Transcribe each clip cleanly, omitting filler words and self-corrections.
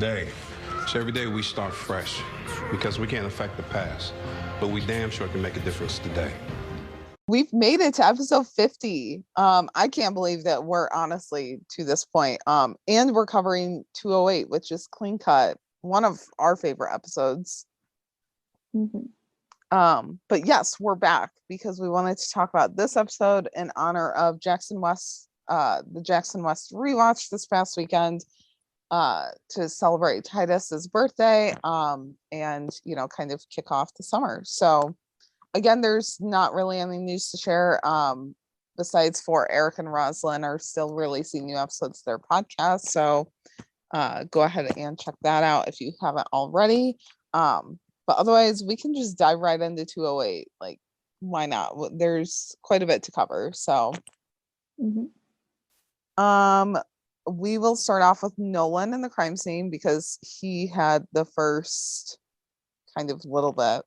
today. So every day we start fresh because we can't affect the past, but we damn sure can make a difference today. We've made it to episode 50. I can't believe that we're honestly to this point. And we're covering 208, which is Clean Cut, one of our favorite episodes. But yes, we're back because we wanted to talk about this episode in honor of Jackson West, the Jackson West rewatch this past weekend, to celebrate Titus's birthday, and kind of kick off the summer. So again, there's not really any news to share, besides for Eric and Roslyn are still releasing new episodes of their podcast. So go ahead and check that out if you haven't already. But otherwise, we can just dive right into 208. Like, why not? There's quite a bit to cover. So, we will start off with Nolan in the crime scene because he had the first kind of little bit.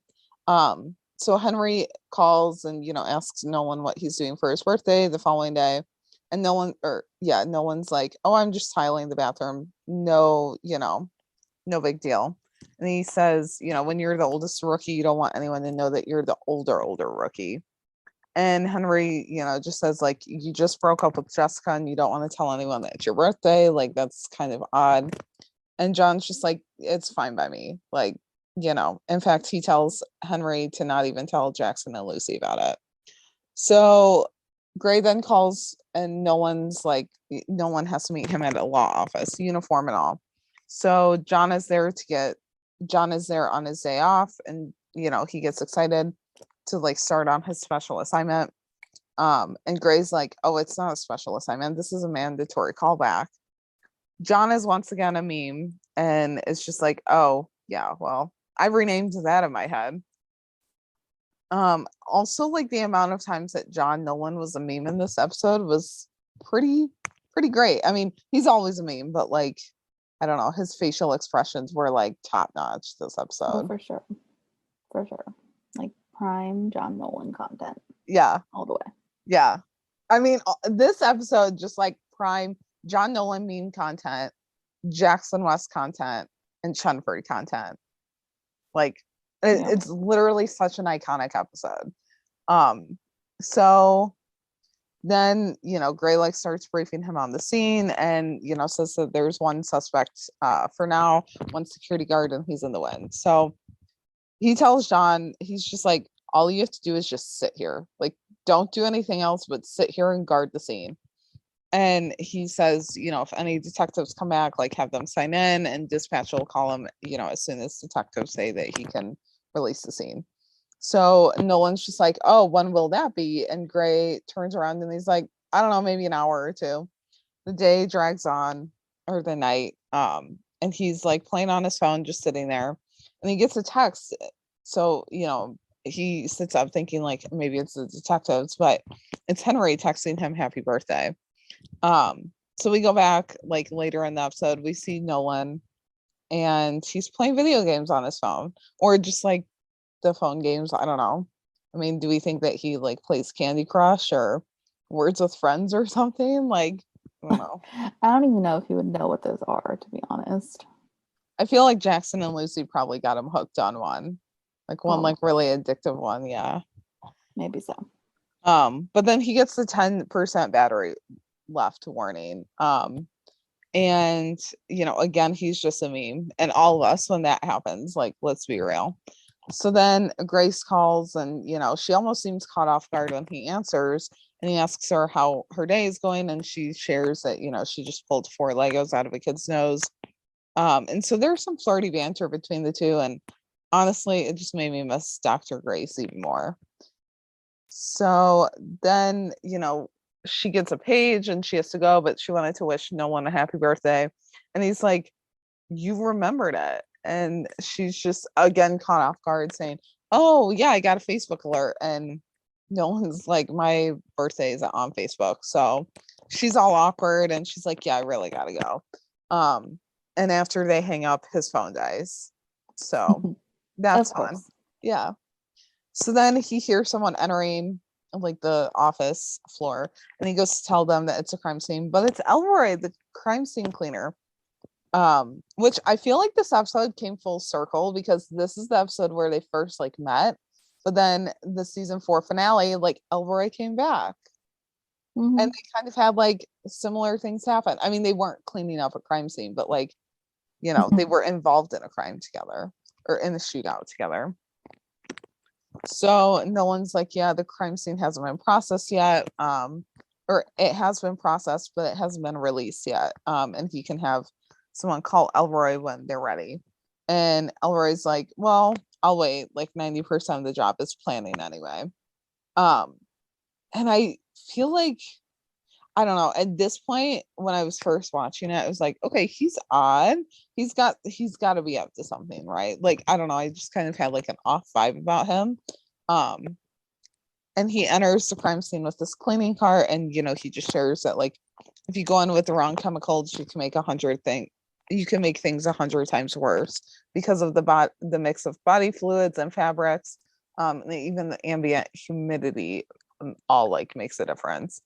So Henry calls and asks Nolan what he's doing for his birthday the following day, and Nolan's like, "Oh, I'm just tiling the bathroom. No, no big deal." And he says, when you're the oldest rookie, you don't want anyone to know that you're the older rookie. And Henry, just says, like, you just broke up with Jessica and you don't want to tell anyone that it's your birthday. Like, that's kind of odd. And John's just like, it's fine by me. Like, in fact, he tells Henry to not even tell Jackson and Lucy about it. So Gray then calls and no one has to meet him at a law office, uniform and all. So John is there on his day off, and he gets excited to like start on his special assignment. And Gray's like, "Oh, it's not a special assignment. This is a mandatory callback." John is once again a meme, and it's just like, "Oh, yeah, well, I renamed that in my head." Also, like, the amount of times that John Nolan was a meme in this episode was pretty great. I mean, he's always a meme, but like, I don't know, his facial expressions were like top notch this episode. Oh, for sure. Like prime John Nolan content. Yeah. All the way. Yeah. I mean, this episode just like prime John Nolan meme content, Jackson West content, and Chunford content. Like, it's literally such an iconic episode. So then, Gray like starts briefing him on the scene and, says that there's one suspect for now, one security guard, and he's in the wind. So he tells John, he's just like, all you have to do is just sit here. Like, don't do anything else but sit here and guard the scene. And he says, if any detectives come back, like, have them sign in, and dispatch will call him, as soon as detectives say that he can release the scene. So Nolan's just like, "Oh, when will that be?" And Gray turns around and he's like, "I don't know, maybe an hour or two." The day drags on, or the night, and he's like playing on his phone, just sitting there, and he gets a text. So he sits up thinking like maybe it's the detectives, but it's Henry texting him happy birthday. So we go back like later in the episode, we see Nolan and he's playing video games on his phone, or just like the phone games. I don't know. I mean, do we think that he like plays Candy Crush or Words with Friends or something? Like, I don't know. I don't even know if he would know what those are, to be honest. I feel like Jackson and Lucy probably got him hooked on one. Like one like really addictive one, yeah. Maybe so. But then he gets the 10% battery left warning. And again, he's just a meme. And all of us, when that happens, like, let's be real. So then Grace calls and, she almost seems caught off guard when he answers, and he asks her how her day is going. And she shares that, she just pulled 4 Legos out of a kid's nose. And so there's some flirty banter between the two. And honestly, it just made me miss Dr. Grace even more. So then, she gets a page and she has to go, but she wanted to wish Nolan a happy birthday. And he's like, "You remembered it." And she's just again caught off guard saying, "Oh yeah, I got a Facebook alert." And Nolan's like, "My birthday is on Facebook." So she's all awkward and she's like, "Yeah, I really gotta go." And after they hang up, his phone dies. So that's fun. Yeah. So then he hears someone entering like the office floor, and he goes to tell them that it's a crime scene, but it's Elroy, the crime scene cleaner. Which I feel like this episode came full circle because this is the episode where they first like met, but then the season 4 finale, like Elroy came back Mhm. and they kind of had like similar things happen. I mean, they weren't cleaning up a crime scene, but like, they were involved in a crime together or in a shootout together. So Nolan's like, yeah, the crime scene hasn't been processed yet. Or it has been processed, but it hasn't been released yet. And he can have someone call Elroy when they're ready. And Elroy's like, well, I'll wait. Like 90% of the job is planning anyway. And I feel like, I don't know, at this point, when I was first watching it, I was like, okay, he's odd. He's got to be up to something, right? Like, I don't know. I just kind of had like an off vibe about him. And he enters the crime scene with this cleaning cart, and he just shares that like if you go in with the wrong chemicals, you can make 100 things. You can make things 100 times worse because of the mix of body fluids and fabrics, and even the ambient humidity, all like makes a difference.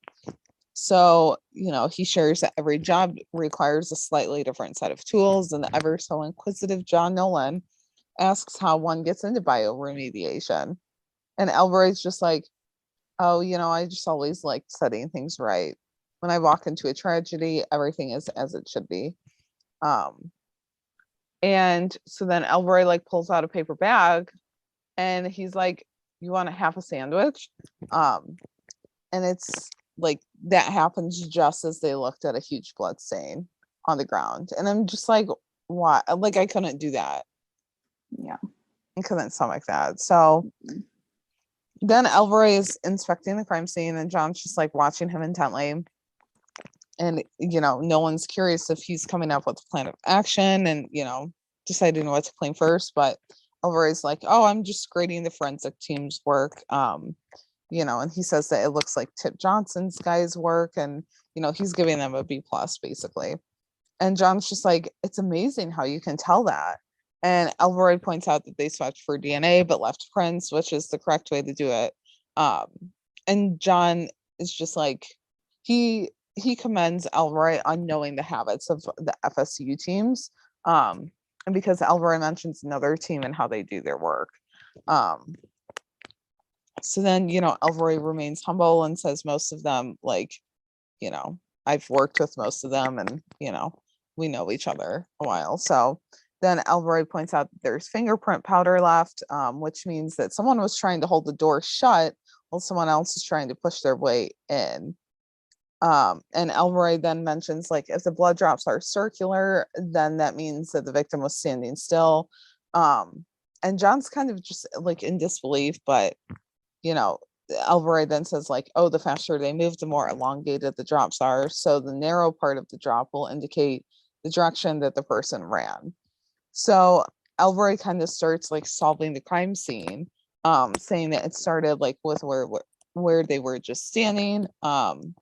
So, he shares that every job requires a slightly different set of tools, and the ever so inquisitive John Nolan asks how one gets into bioremediation. And Elroy's just like, oh, I just always like setting things right. When I walk into a tragedy, everything is as it should be. And so then Elroy like pulls out a paper bag and he's like, you want to have a sandwich? And it's like that happens just as they looked at a huge blood stain on the ground. And I'm just like, what? Like, I couldn't do that. Yeah. I couldn't stomach that. So then Elroy is inspecting the crime scene and John's just like watching him intently. And, no one's curious if he's coming up with a plan of action and, deciding what to claim first. But Elroy's like, oh, I'm just grading the forensic team's work. And he says that it looks like Tip Johnson's guys' work, and he's giving them a B plus basically. And John's just like, it's amazing how you can tell that. And Elroy points out that they swapped for DNA but left prints, which is the correct way to do it. And John is just like, he commends Elroy on knowing the habits of the FSU teams. And because Elroy mentions another team and how they do their work. So then, Elroy remains humble and says most of them, like, I've worked with most of them and, we know each other a while. So then Elroy points out that there's fingerprint powder left, which means that someone was trying to hold the door shut while someone else is trying to push their way in. And Elroy then mentions, like, if the blood drops are circular, then that means that the victim was standing still. And John's kind of just like in disbelief, but Elroy then says like, oh, the faster they move, the more elongated the drops are. So the narrow part of the drop will indicate the direction that the person ran. So Elroy kind of starts like solving the crime scene, saying that it started like with where they were just standing. And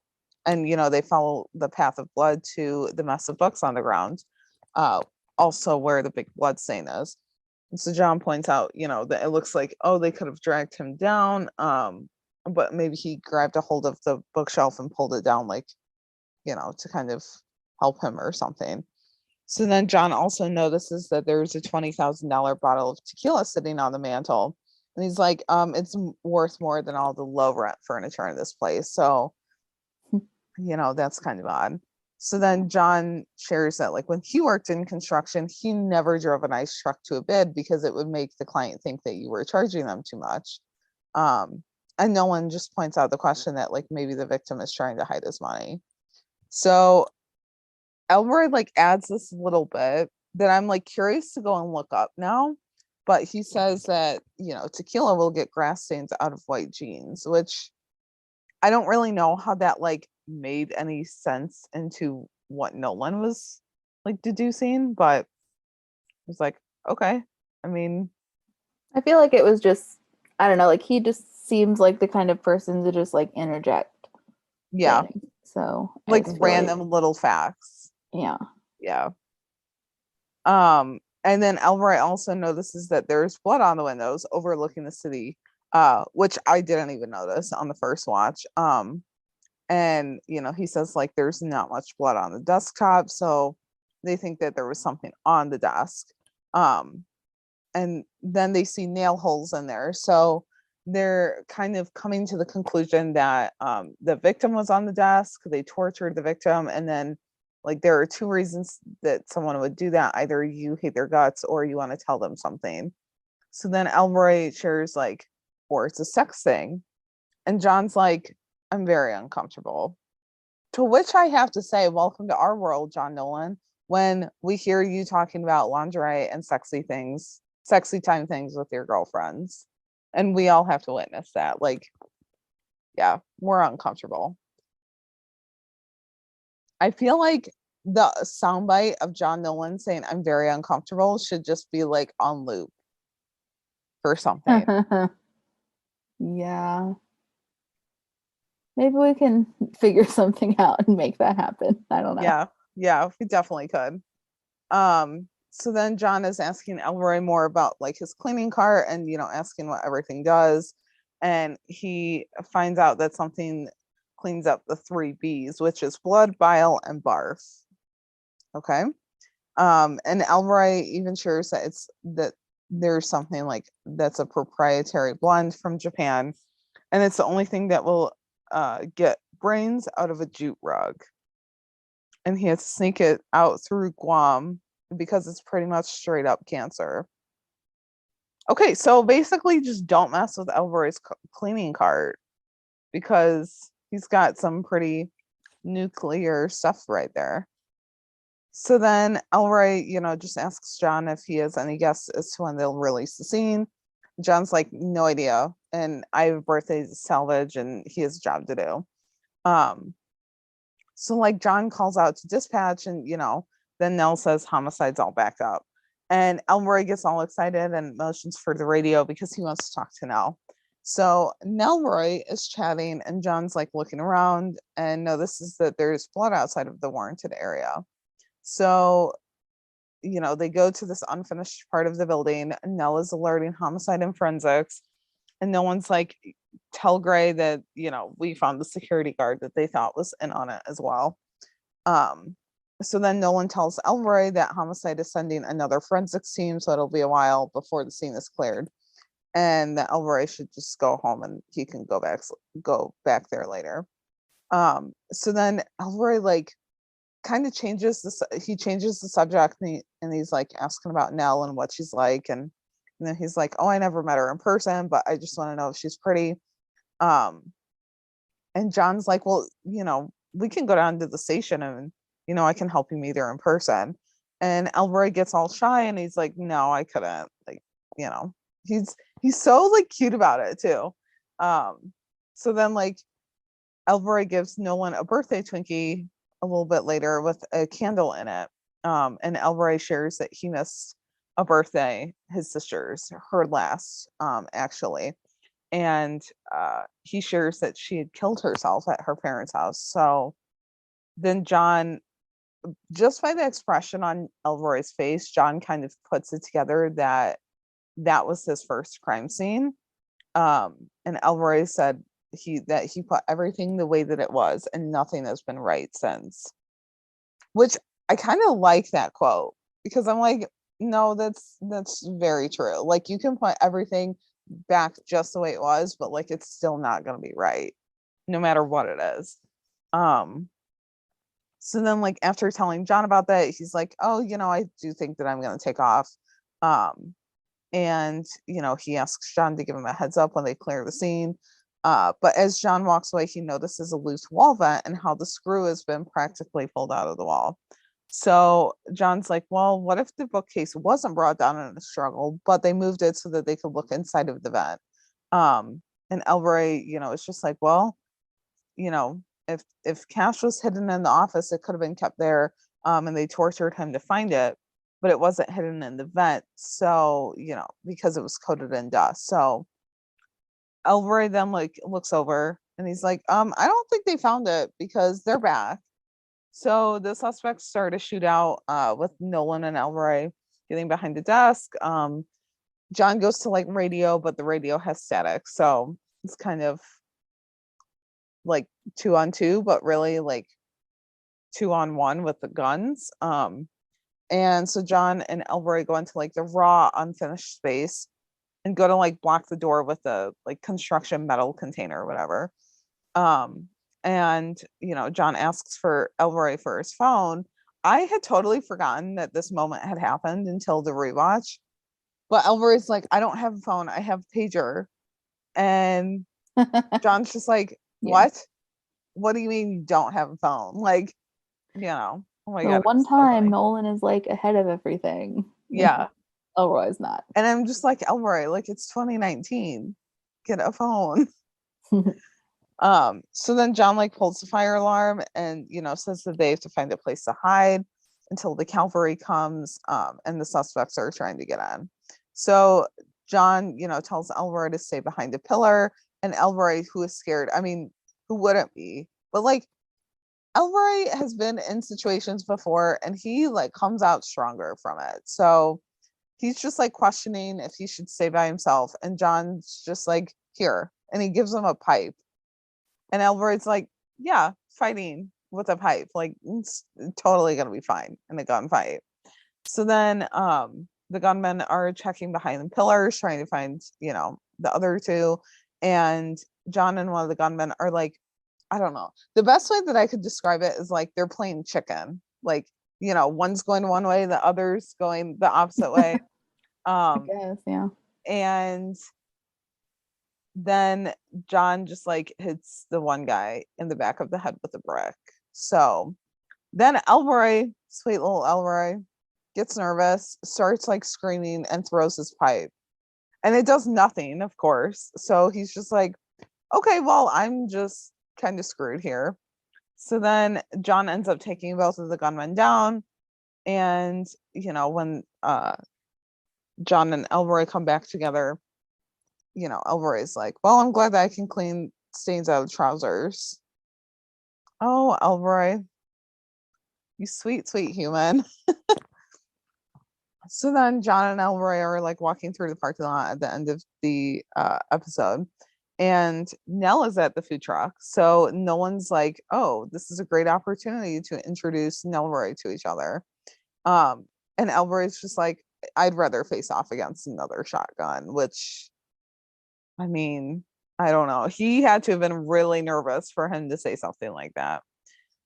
they follow the path of blood to the mess of books on the ground, also where the big blood stain is. And so John points out, that it looks like, oh, they could have dragged him down, but maybe he grabbed a hold of the bookshelf and pulled it down, like, to kind of help him or something. So then John also notices that there's a $20,000 bottle of tequila sitting on the mantle. And he's like, it's worth more than all the low rent furniture in this place. So, that's kind of odd. So then John shares that like when he worked in construction, he never drove a nice truck to a bid because it would make the client think that you were charging them too much. And no one just points out the question that like maybe the victim is trying to hide his money. So Elroy like adds this little bit that I'm like curious to go and look up now. But he says that, tequila will get grass stains out of white jeans, which I don't really know how that like made any sense into what Nolan was like deducing, but it was like, okay. I mean, I feel like it was just, I don't know, like he just seems like the kind of person to just like interject. yeah, things. So like it's random really, little facts. yeah. Yeah. And then Elroy also notices that there's blood on the windows overlooking the city, which I didn't even notice on the first watch. And he says like there's not much blood on the desktop, so they think that there was something on the desk. Um, and then they see nail holes in there. So they're kind of coming to the conclusion that the victim was on the desk, they tortured the victim, and then like there are two reasons that someone would do that. Either you hate their guts or you want to tell them something. So then Elroy shares like, or it's a sex thing. And John's like, I'm very uncomfortable. To which I have to say, welcome to our world, John Nolan, when we hear you talking about lingerie and sexy things, sexy time things with your girlfriends. And we all have to witness that. Like, yeah, we're uncomfortable. I feel like the soundbite of John Nolan saying, I'm very uncomfortable should just be like on loop or something. Yeah. Maybe we can figure something out and make that happen. I don't know. Yeah, we definitely could. So then John is asking Elroy more about like his cleaning cart and asking what everything does. And he finds out that something cleans up the 3 B's, which is blood, bile, and barf. Okay. And Elroy even shares that there's something like that's a proprietary blend from Japan, and it's the only thing that will get brains out of a jute rug. And he has to sneak it out through Guam because it's pretty much straight up cancer. Okay, so basically just don't mess with Elroy's cleaning cart because he's got some pretty nuclear stuff right there. So then Elroy, just asks John if he has any guess as to when they'll release the scene. John's like, no idea. And I have birthdays to salvage and he has a job to do. So like John calls out to dispatch and, then Nell says homicide's all backed up. And Elroy gets all excited and motions for the radio because he wants to talk to Nell. So Nelroy is chatting and John's like looking around and notices that there's blood outside of the warranted area. So, they go to this unfinished part of the building. Nell is alerting homicide and forensics. And no one's like, tell Gray that, we found the security guard that they thought was in on it as well. So then Nolan tells Elroy that homicide is sending another forensics team, so it'll be a while before the scene is cleared. And that Elroy should just go home and he can go back there later. So then Elroy like kind of changes the subject and he's like asking about Nell and what she's like, and then he's like, oh, I never met her in person, but I just want to know if she's pretty. And John's like, well, we can go down to the station and I can help you meet her in person. And Elroy gets all shy and he's like, no, I couldn't. Like, he's so like cute about it too. So then like Elroy gives Nolan a birthday Twinkie a little bit later with a candle in it. And Elroy shares that he missed a birthday, his sister's, her last, actually. And he shares that she had killed herself at her parents' house. So then John, just by the expression on Elroy's face, John kind of puts it together that was his first crime scene. And Elroy said he put everything the way that it was and nothing has been right since. Which I kind of like that quote because I'm like, no, that's very true. Like you can put everything back just the way it was, but like it's still not going to be right no matter what it is. So then like after telling John about that, he's like, oh, I do think that I'm going to take off. And he asks John to give him a heads up when they clear the scene. But as John walks away, he notices a loose wall vent and how the screw has been practically pulled out of the wall. So John's like, well, what if the bookcase wasn't brought down in a struggle, but they moved it so that they could look inside of the vent? And Elroy, is just like, well, if cash was hidden in the office, it could have been kept there. And they tortured him to find it, but it wasn't hidden in the vent. So, because it was coated in dust. So Elroy then like looks over and he's like, I don't think they found it because they're back. So the suspects start a shootout with Nolan and Elroy getting behind the desk. John goes to like radio, but the radio has static. So it's kind of like 2-on-2, but really like 2-on-1 with the guns. And so John and Elroy go into like the raw, unfinished space and go to like block the door with a like construction metal container or whatever. Um, and John asks for Elroy for his phone. I had totally forgotten that this moment had happened until the rewatch. But Elroy's like, I don't have a phone, I have a pager. And John's just like, Yeah. what? What do you mean you don't have a phone? Like, oh my The god. one it's so time funny. Nolan is like ahead of everything. Yeah. Elroy's not. And I'm just like, Elroy, like it's 2019. Get a phone. So then John like pulls the fire alarm and says that they have to find a place to hide until the cavalry comes, and the suspects are trying to get in. So John, tells Elroy to stay behind a pillar, and Elroy, who is scared, I mean, who wouldn't be? But like Elroy has been in situations before and he like comes out stronger from it. So he's just like questioning if he should stay by himself. And John's just like, here. And he gives him a pipe. And Elroy's like, yeah, fighting with a pipe. Like, it's totally going to be fine in a gunfight. So then the gunmen are checking behind the pillars, trying to find, the other two. And John and one of the gunmen are like, I don't know. The best way that I could describe it is like they're playing chicken. Like, one's going one way, the other's going the opposite way. I guess, yeah. And then John just like hits the one guy in the back of the head with a brick. So then Elroy, sweet little Elroy, gets nervous, starts like screaming and throws his pipe. And it does nothing, of course. So he's just like, okay, well, I'm just kind of screwed here. So then John ends up taking both of the gunmen down. And, when John and Elroy come back together, Elroy's like, well, I'm glad that I can clean stains out of trousers. Oh, Elroy, you sweet, sweet human. So then John and Elroy are like walking through the parking lot at the end of the episode. And Nell is at the food truck. So no one's like, oh, this is a great opportunity to introduce Nelroy to each other. And Elroy's just like, I'd rather face off against another shotgun, which, I mean, I don't know. He had to have been really nervous for him to say something like that.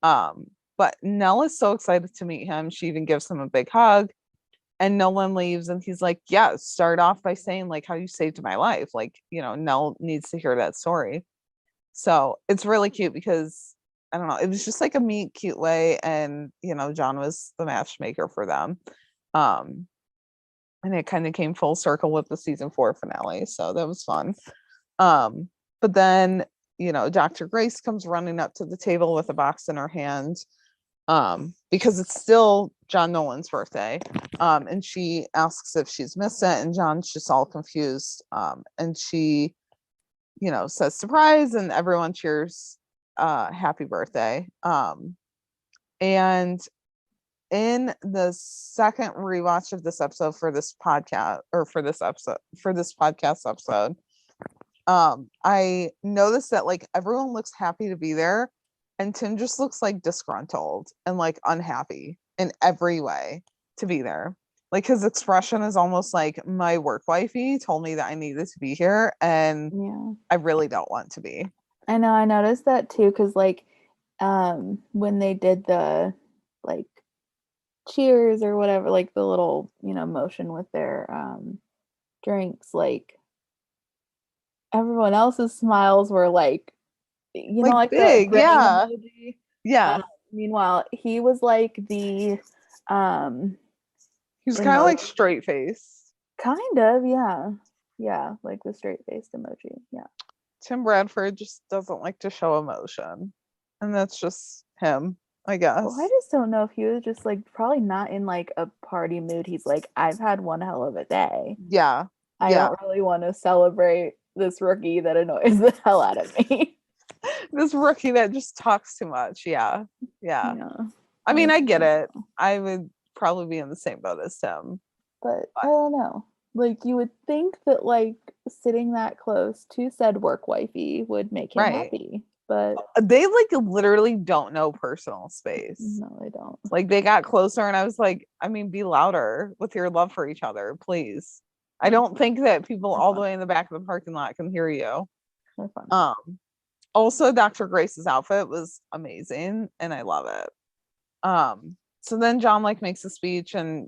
But Nell is so excited to meet him. She even gives him a big hug. And Nolan leaves and he's like, yeah, start off by saying like how you saved my life. Like, Nell needs to hear that story. So it's really cute because I don't know, it was just like a meet cute way. And, John was the matchmaker for them. And it kind of came full circle with the season 4 finale. So that was fun. But then, Dr. Grace comes running up to the table with a box in her hand. Because it's still John Nolan's birthday. And she asks if she's missed it, and John's just all confused. And she, says surprise, and everyone cheers happy birthday. And in the second rewatch of this episode for this podcast, or for this podcast episode, I noticed that like everyone looks happy to be there. And Tim just looks like disgruntled and like unhappy in every way to be there. Like his expression is almost like my work wifey told me that I needed to be here and Yeah. I really don't want to be. I know, I noticed that too, because like when they did the like cheers or whatever, like the little, motion with their drinks, like everyone else's smiles were like, Like like the big, grinning yeah. emoji. Yeah. Meanwhile, he was like the He was kind of emoji. like straight face. Kind of, yeah. Yeah, like the straight faced emoji. Yeah. Tim Bradford just doesn't like to show emotion. And that's just him, I guess. Well, I just don't know if he was just like probably not in like a party mood. He's like, I've had one hell of a day. Yeah. I don't really want to celebrate this rookie that annoys the hell out of me. This rookie that just talks too much. Yeah. Yeah. I mean, I get it. I would probably be in the same boat as Tim. But I don't know. Like you would think that like sitting that close to said work wifey would make him happy. but They like literally don't know personal space. no, they don't. Like they got closer and I was like, I mean, be louder with your love for each other, please. I don't think that people all the way in the back of the parking lot can hear you. They're fun. Also Dr. Grace's outfit was amazing and I love it. So then John like makes a speech and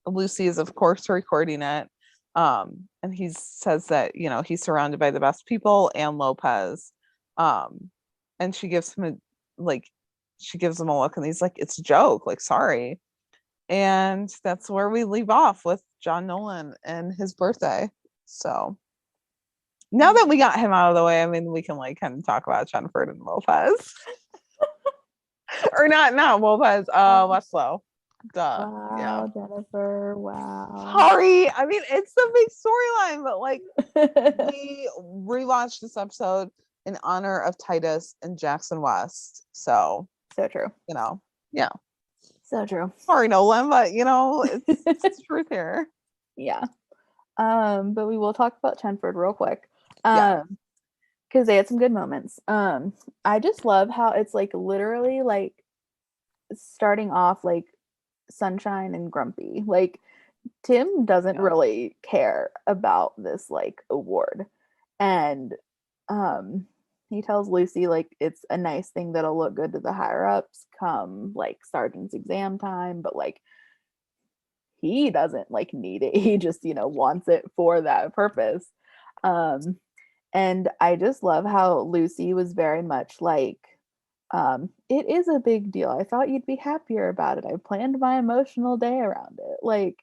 Lucy is of course recording it. And he says that he's surrounded by the best people and Lopez. And she gives him a look and he's like, it's a joke, like sorry. And that's where we leave off with John Nolan and his birthday. So now that we got him out of the way, I mean, we can like kind of talk about Jennifer and Lopez. Or not Lopez, Westlow. Duh. Wow, Yeah. Jennifer. Wow. Sorry. I mean, it's the big storyline, but like we rewatched this episode in honor of Titus and Jackson West. So true. Yeah. So true. Sorry, Nolan, but it's truth here. Yeah. But we will talk about Chenford real quick. Yeah. Because they had some good moments. I just love how it's like literally like starting off like sunshine and grumpy. Like Tim doesn't really care about this like award. And he tells Lucy like it's a nice thing that'll look good to the higher ups come like sergeant's exam time, but like he doesn't like need it. He just, wants it for that purpose. And I just love how Lucy was very much like, it is a big deal. I thought you'd be happier about it. I planned my emotional day around it. Like,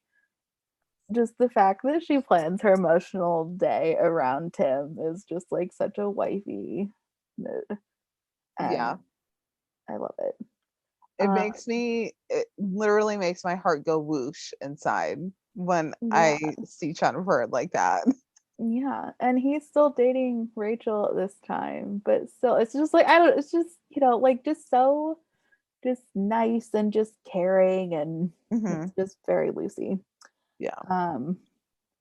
just the fact that she plans her emotional day around Tim is just like such a wifey mood. And Yeah. I love it. It literally makes my heart go whoosh inside when I see Jennifer like that. Yeah, and he's still dating Rachel at this time, but still, it's just like it's just like just so, just nice and just caring, and it's just very Lucy. Yeah.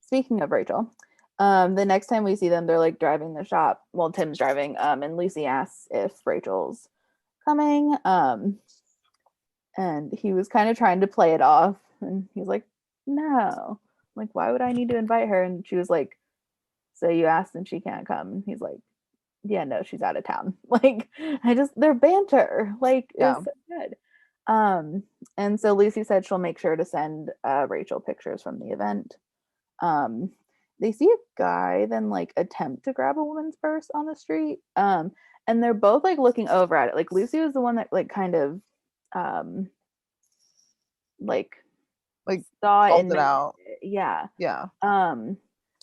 Speaking of Rachel, the next time we see them, they're like driving the shop. Well, Tim's driving, and Lucy asks if Rachel's coming, and he was kind of trying to play it off, and he's like, "No, like why would I need to invite her?" And she was like, "So you asked and she can't come." And he's like, "Yeah, no, she's out of town." Like their banter like is so good. And so Lucy said she'll make sure to send Rachel pictures from the event. They see a guy then like attempt to grab a woman's purse on the street. And they're both like looking over at it. Like Lucy was the one that like kind of like saw it and out. Yeah.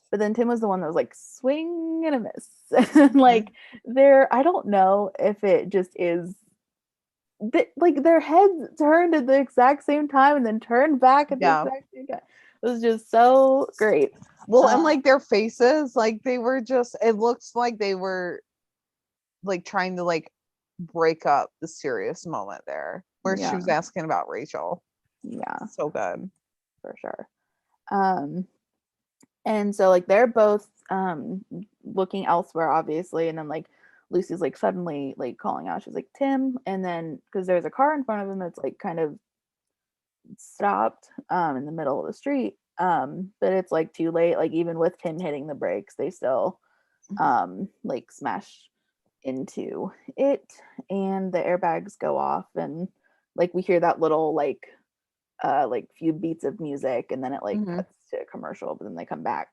But then Tim was the one that was like swing and a miss. Like I don't know if it just is like their heads turned at the exact same time and then turned back at the exact same time. It was just so great. Well, and like their faces, like they were just, it looks like they were like trying to like break up the serious moment there where she was asking about Rachel. Yeah. So good. For sure. And so like they're both looking elsewhere, obviously, and then like Lucy's like suddenly like calling out, she's like, "Tim," and then because there's a car in front of him that's like kind of stopped in the middle of the street, but it's like too late. Like even with Tim hitting the brakes, they still like smash into it, and the airbags go off, and like we hear that little like few beats of music, and then it like cuts to a commercial, but then they come back.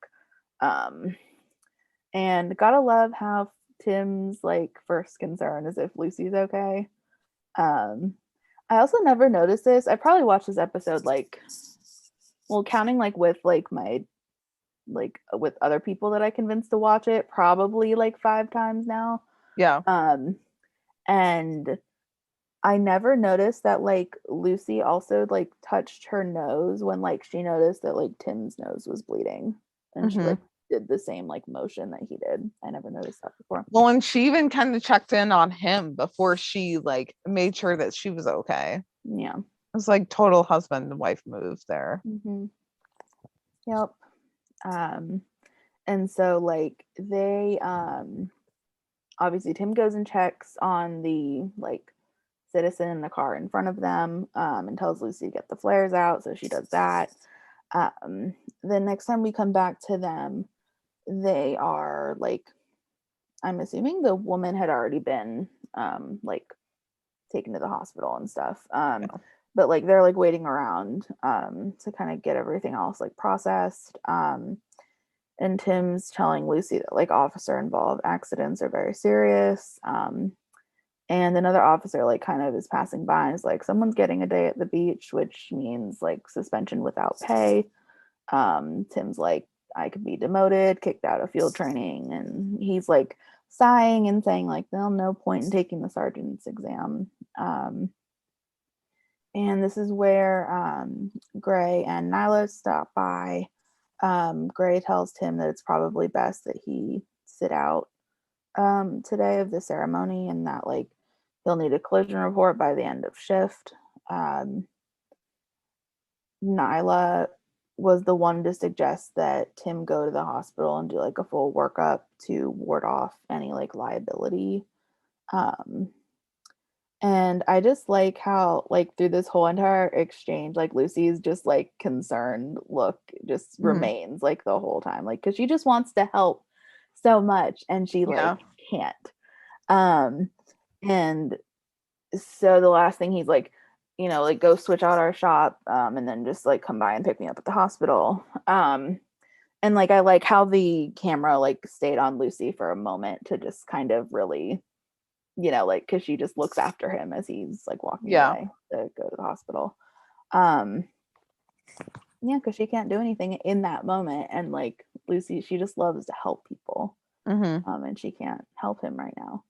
And gotta love how Tim's like first concern is if Lucy's okay. I also never noticed this. I probably watched this episode like, well, counting like with like my like with other people that I convinced to watch it, probably like 5 times now. Yeah. And I never noticed that like Lucy also like touched her nose when like she noticed that like Tim's nose was bleeding, and she like did the same like motion that he did. I never noticed that before. Well, and she even kind of checked in on him before she like made sure that she was okay. Yeah. It was like total husband and wife move there. Yep. And so like they obviously Tim goes and checks on the like citizen in the car in front of them, and tells Lucy to get the flares out, so she does that. The next time we come back to them, they are like, I'm assuming the woman had already been like taken to the hospital and stuff. But like they're like waiting around to kind of get everything else like processed. And Tim's telling Lucy that like officer involved accidents are very serious. And another officer like kind of is passing by and is like, someone's getting a day at the beach, which means like suspension without pay. Tim's like, I could be demoted, kicked out of field training, and he's like sighing and saying like, there's no point in taking the sergeant's exam. And this is where Gray and Nyla stop by. Gray tells Tim that it's probably best that he sit out today of the ceremony, and that like he'll need a collision report by the end of shift. Nyla was the one to suggest that Tim go to the hospital and do like a full workup to ward off any like liability. And I just like how like through this whole entire exchange, like Lucy's just like concerned look just remains like the whole time, like because she just wants to help so much and she like can't. And so the last thing he's like, you know, like go switch out our shop and then just like come by and pick me up at the hospital. And like I like how the camera like stayed on Lucy for a moment to just kind of really, you know, like because she just looks after him as he's like walking away to go to the hospital. Because she can't do anything in that moment, and like Lucy, she just loves to help people. And she can't help him right now.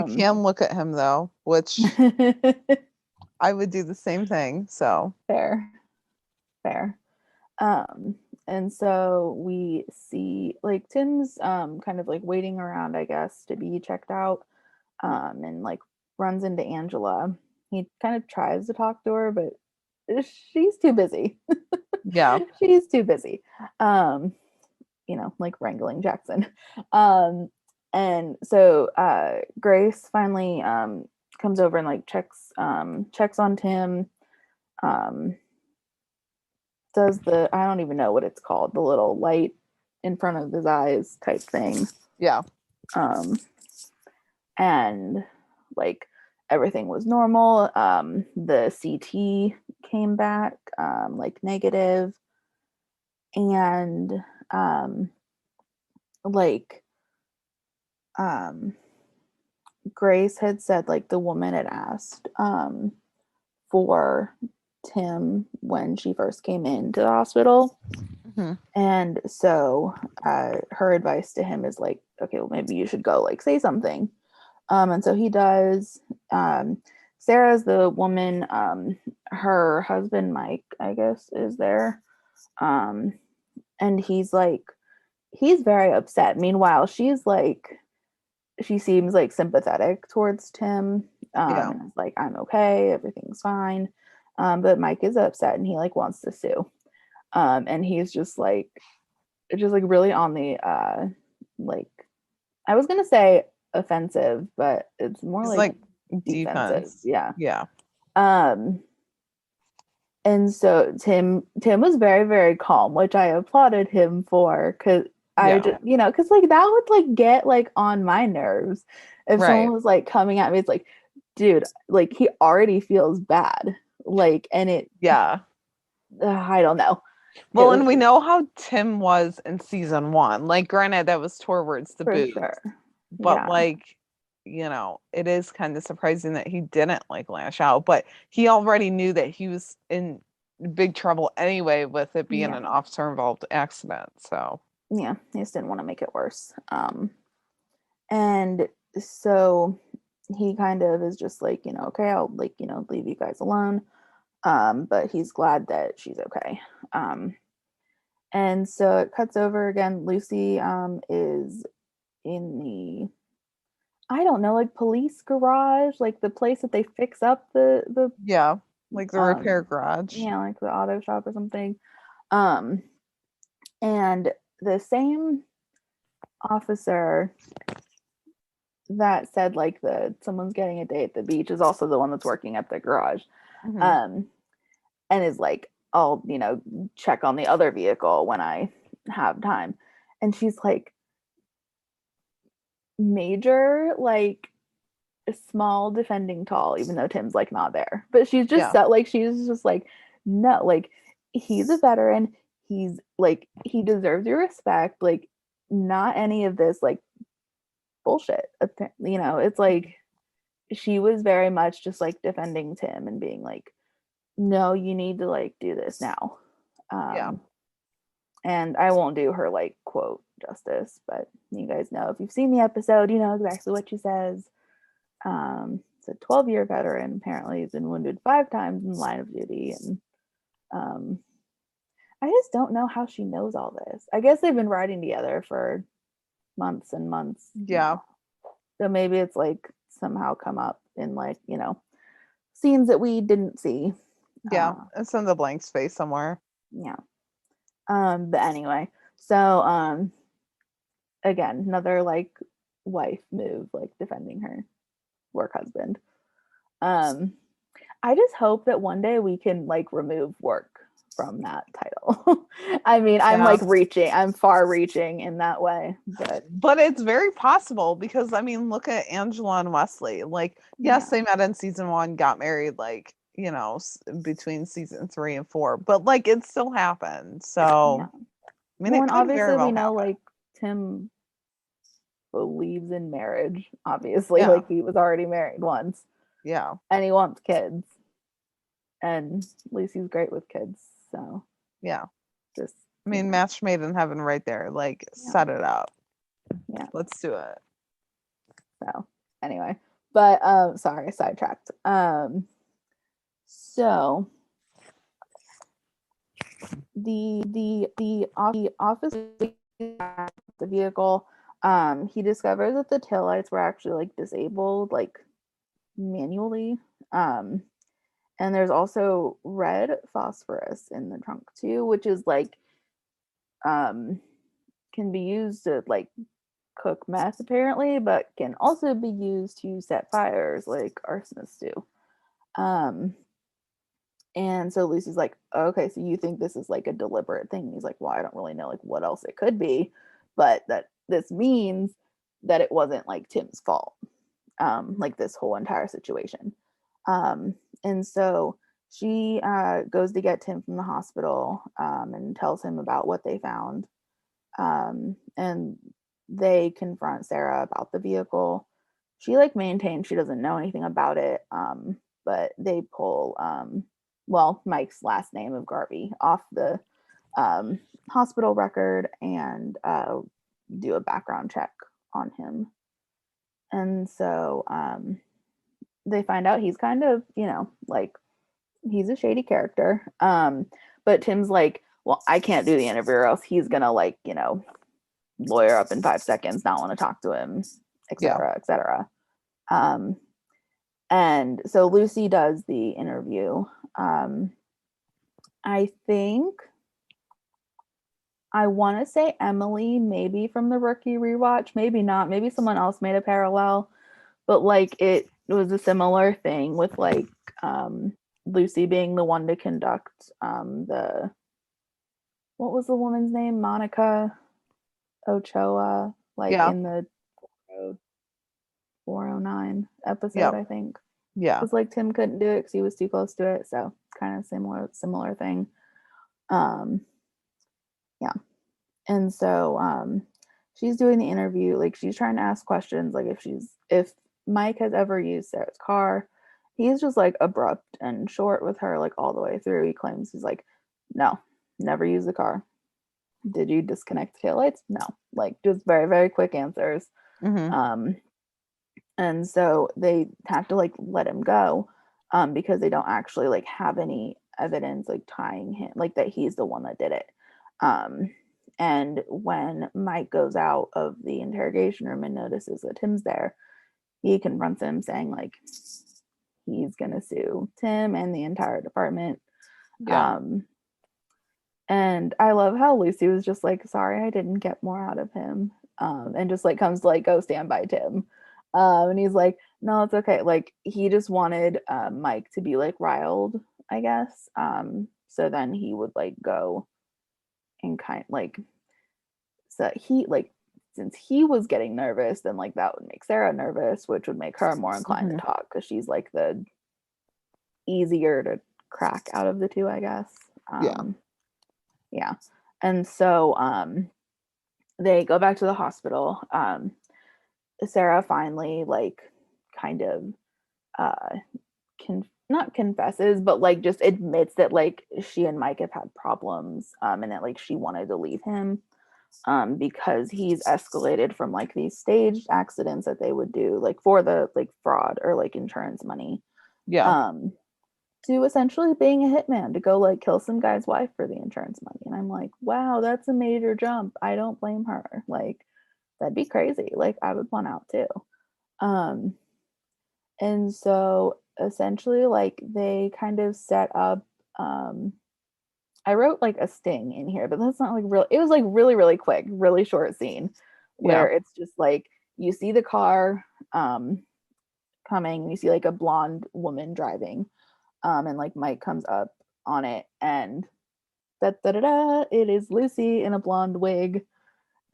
She can look at him though, which I would do the same thing. So fair. And so we see like Tim's kind of like waiting around, I guess, to be checked out, and like runs into Angela. He kind of tries to talk to her, but she's too busy. Yeah. She's too busy. You know, like wrangling Jackson. And so Grace finally comes over and like checks on Tim. Does the, I don't even know what it's called, the little light in front of his eyes type thing. Yeah. And like everything was normal. The CT came back like negative, and Grace had said like the woman had asked for Tim when she first came into the hospital. And so her advice to him is like, okay, well maybe you should go like say something. And so he does. Sarah's the woman, her husband Mike, I guess, is there. And he's very upset. Meanwhile, she's like, she seems like sympathetic towards Tim. And is like, I'm okay, everything's fine. But Mike is upset and he like wants to sue. And he's just like really on the like, I was gonna say offensive, but it's more like defensive. Yeah. And so Tim was very, very calm, which I applauded him for, because I just, you know, because like that would like get like on my nerves if someone was like coming at me. It's like, dude, like he already feels bad, like, and it I don't know. Well, and we know how Tim was in season 1. Like, granted, that was towards the booth, but like, you know, it is kind of surprising that he didn't like lash out. But he already knew that he was in big trouble anyway with it being an officer-involved accident. So yeah, he just didn't want to make it worse. And so he kind of is just like, you know, okay, I'll like, you know, leave you guys alone. But he's glad that she's okay. And so it cuts over again. Lucy is in the, I don't know, like police garage, like the place that they fix up the like the repair garage. Yeah, like the auto shop or something. And the same officer that said like someone's getting a date at the beach is also the one that's working at the garage. Mhm. And is like, I'll, check on the other vehicle when I have time. And she's like, major, like, small defending tall, even though Tim's like not there. But she's just Yeah. so like, she's just like, no, like, he's a veteran. He's like, he deserves your respect. Like, not any of this like bullshit. It's like she was very much just like defending Tim and being like, no, you need to like do this now. Yeah. And I won't do her like quote justice, but you guys know, if you've seen the episode, you know exactly what she says. It's a 12-year veteran. Apparently, he's been wounded 5 times in the line of duty, and I just don't know how she knows all this. I guess they've been riding together for months and months. Yeah. So maybe it's like somehow come up in like, scenes that we didn't see. Yeah. It's in the blank space somewhere. Yeah. But anyway, so again, another like wife move, like defending her work husband. I just hope that one day we can like remove work from that title. I mean, I'm far reaching in that way, but it's very possible because I mean, look at Angela and Wesley. Like, yes, they met in season 1, got married like, between season 3 and 4, but like it still happened. So yeah. I mean, Well, it and could obviously very well we know happen. like Tim believes in marriage, obviously. Yeah. Like he was already married once. Yeah. And he wants kids. And Lucy's great with kids. So Yeah. just I mean, match made in heaven right there. Like, set it up. Yeah. Let's do it. So anyway. But sorry, sidetracked. So the officer, the vehicle, he discovers that the taillights were actually like disabled like manually. And there's also red phosphorus in the trunk too, which is like can be used to like cook meth apparently, but can also be used to set fires like arsonists do. And so Lucy's like, okay, so you think this is like a deliberate thing? He's like, well, I don't really know like what else it could be, but that this means that it wasn't like Tim's fault, like this whole entire situation. And so she goes to get Tim from the hospital and tells him about what they found. And they confront Sarah about the vehicle. She like maintains she doesn't know anything about it, but they pull Mike's last name of Garvey off the hospital record and do a background check on him. And so they find out he's kind of, like he's a shady character. But Tim's like, well, I can't do the interview or else he's gonna like, lawyer up in 5 seconds, not want to talk to him, etc., etc. And so Lucy does the interview. I think I want to say Emily, maybe from the Rookie rewatch, maybe not, maybe someone else made a parallel, but like it was a similar thing with like Lucy being the one to conduct what was the woman's name? Monica Ochoa, like in the 409 episode, I think. Yeah. Because like Tim couldn't do it because he was too close to it, so kind of similar thing. Yeah. And so she's doing the interview, like she's trying to ask questions, like if Mike has ever used Sarah's car. He's just like abrupt and short with her, like all the way through. He claims he's like, no, never used the car. Did you disconnect the taillights? No. Like just very, very quick answers. Mm-hmm. And so they have to like let him go because they don't actually like have any evidence like tying him, like that he's the one that did it. And when Mike goes out of the interrogation room and notices that Tim's there, he confronts him saying like he's gonna sue Tim and the entire department. Yeah. And I love how Lucy was just like, sorry, I didn't get more out of him. And just like comes to like go stand by Tim. And he's like, no, it's okay. Like he just wanted Mike to be like riled, I guess. So then he would like go and kind like so he like since he was getting nervous, then like that would make Sarah nervous, which would make her more inclined to talk because she's like the easier to crack out of the two, I guess. Yeah. Yeah. And so they go back to the hospital. Sarah finally like kind of not confesses, but like just admits that like she and Mike have had problems, and that like she wanted to leave him because he's escalated from like these staged accidents that they would do like for the like fraud or like insurance money, Yeah. to essentially being a hitman to go like kill some guy's wife for the insurance money. And I'm like, wow, that's a major jump. I don't blame her. Like that'd be crazy. Like I would want out too. And so essentially like they kind of set up I wrote like a sting in here, but that's not like real. It was like really, really quick, really short scene where it's just like you see the car coming, you see like a blonde woman driving, and like Mike comes up on it, and da da da da, it is Lucy in a blonde wig,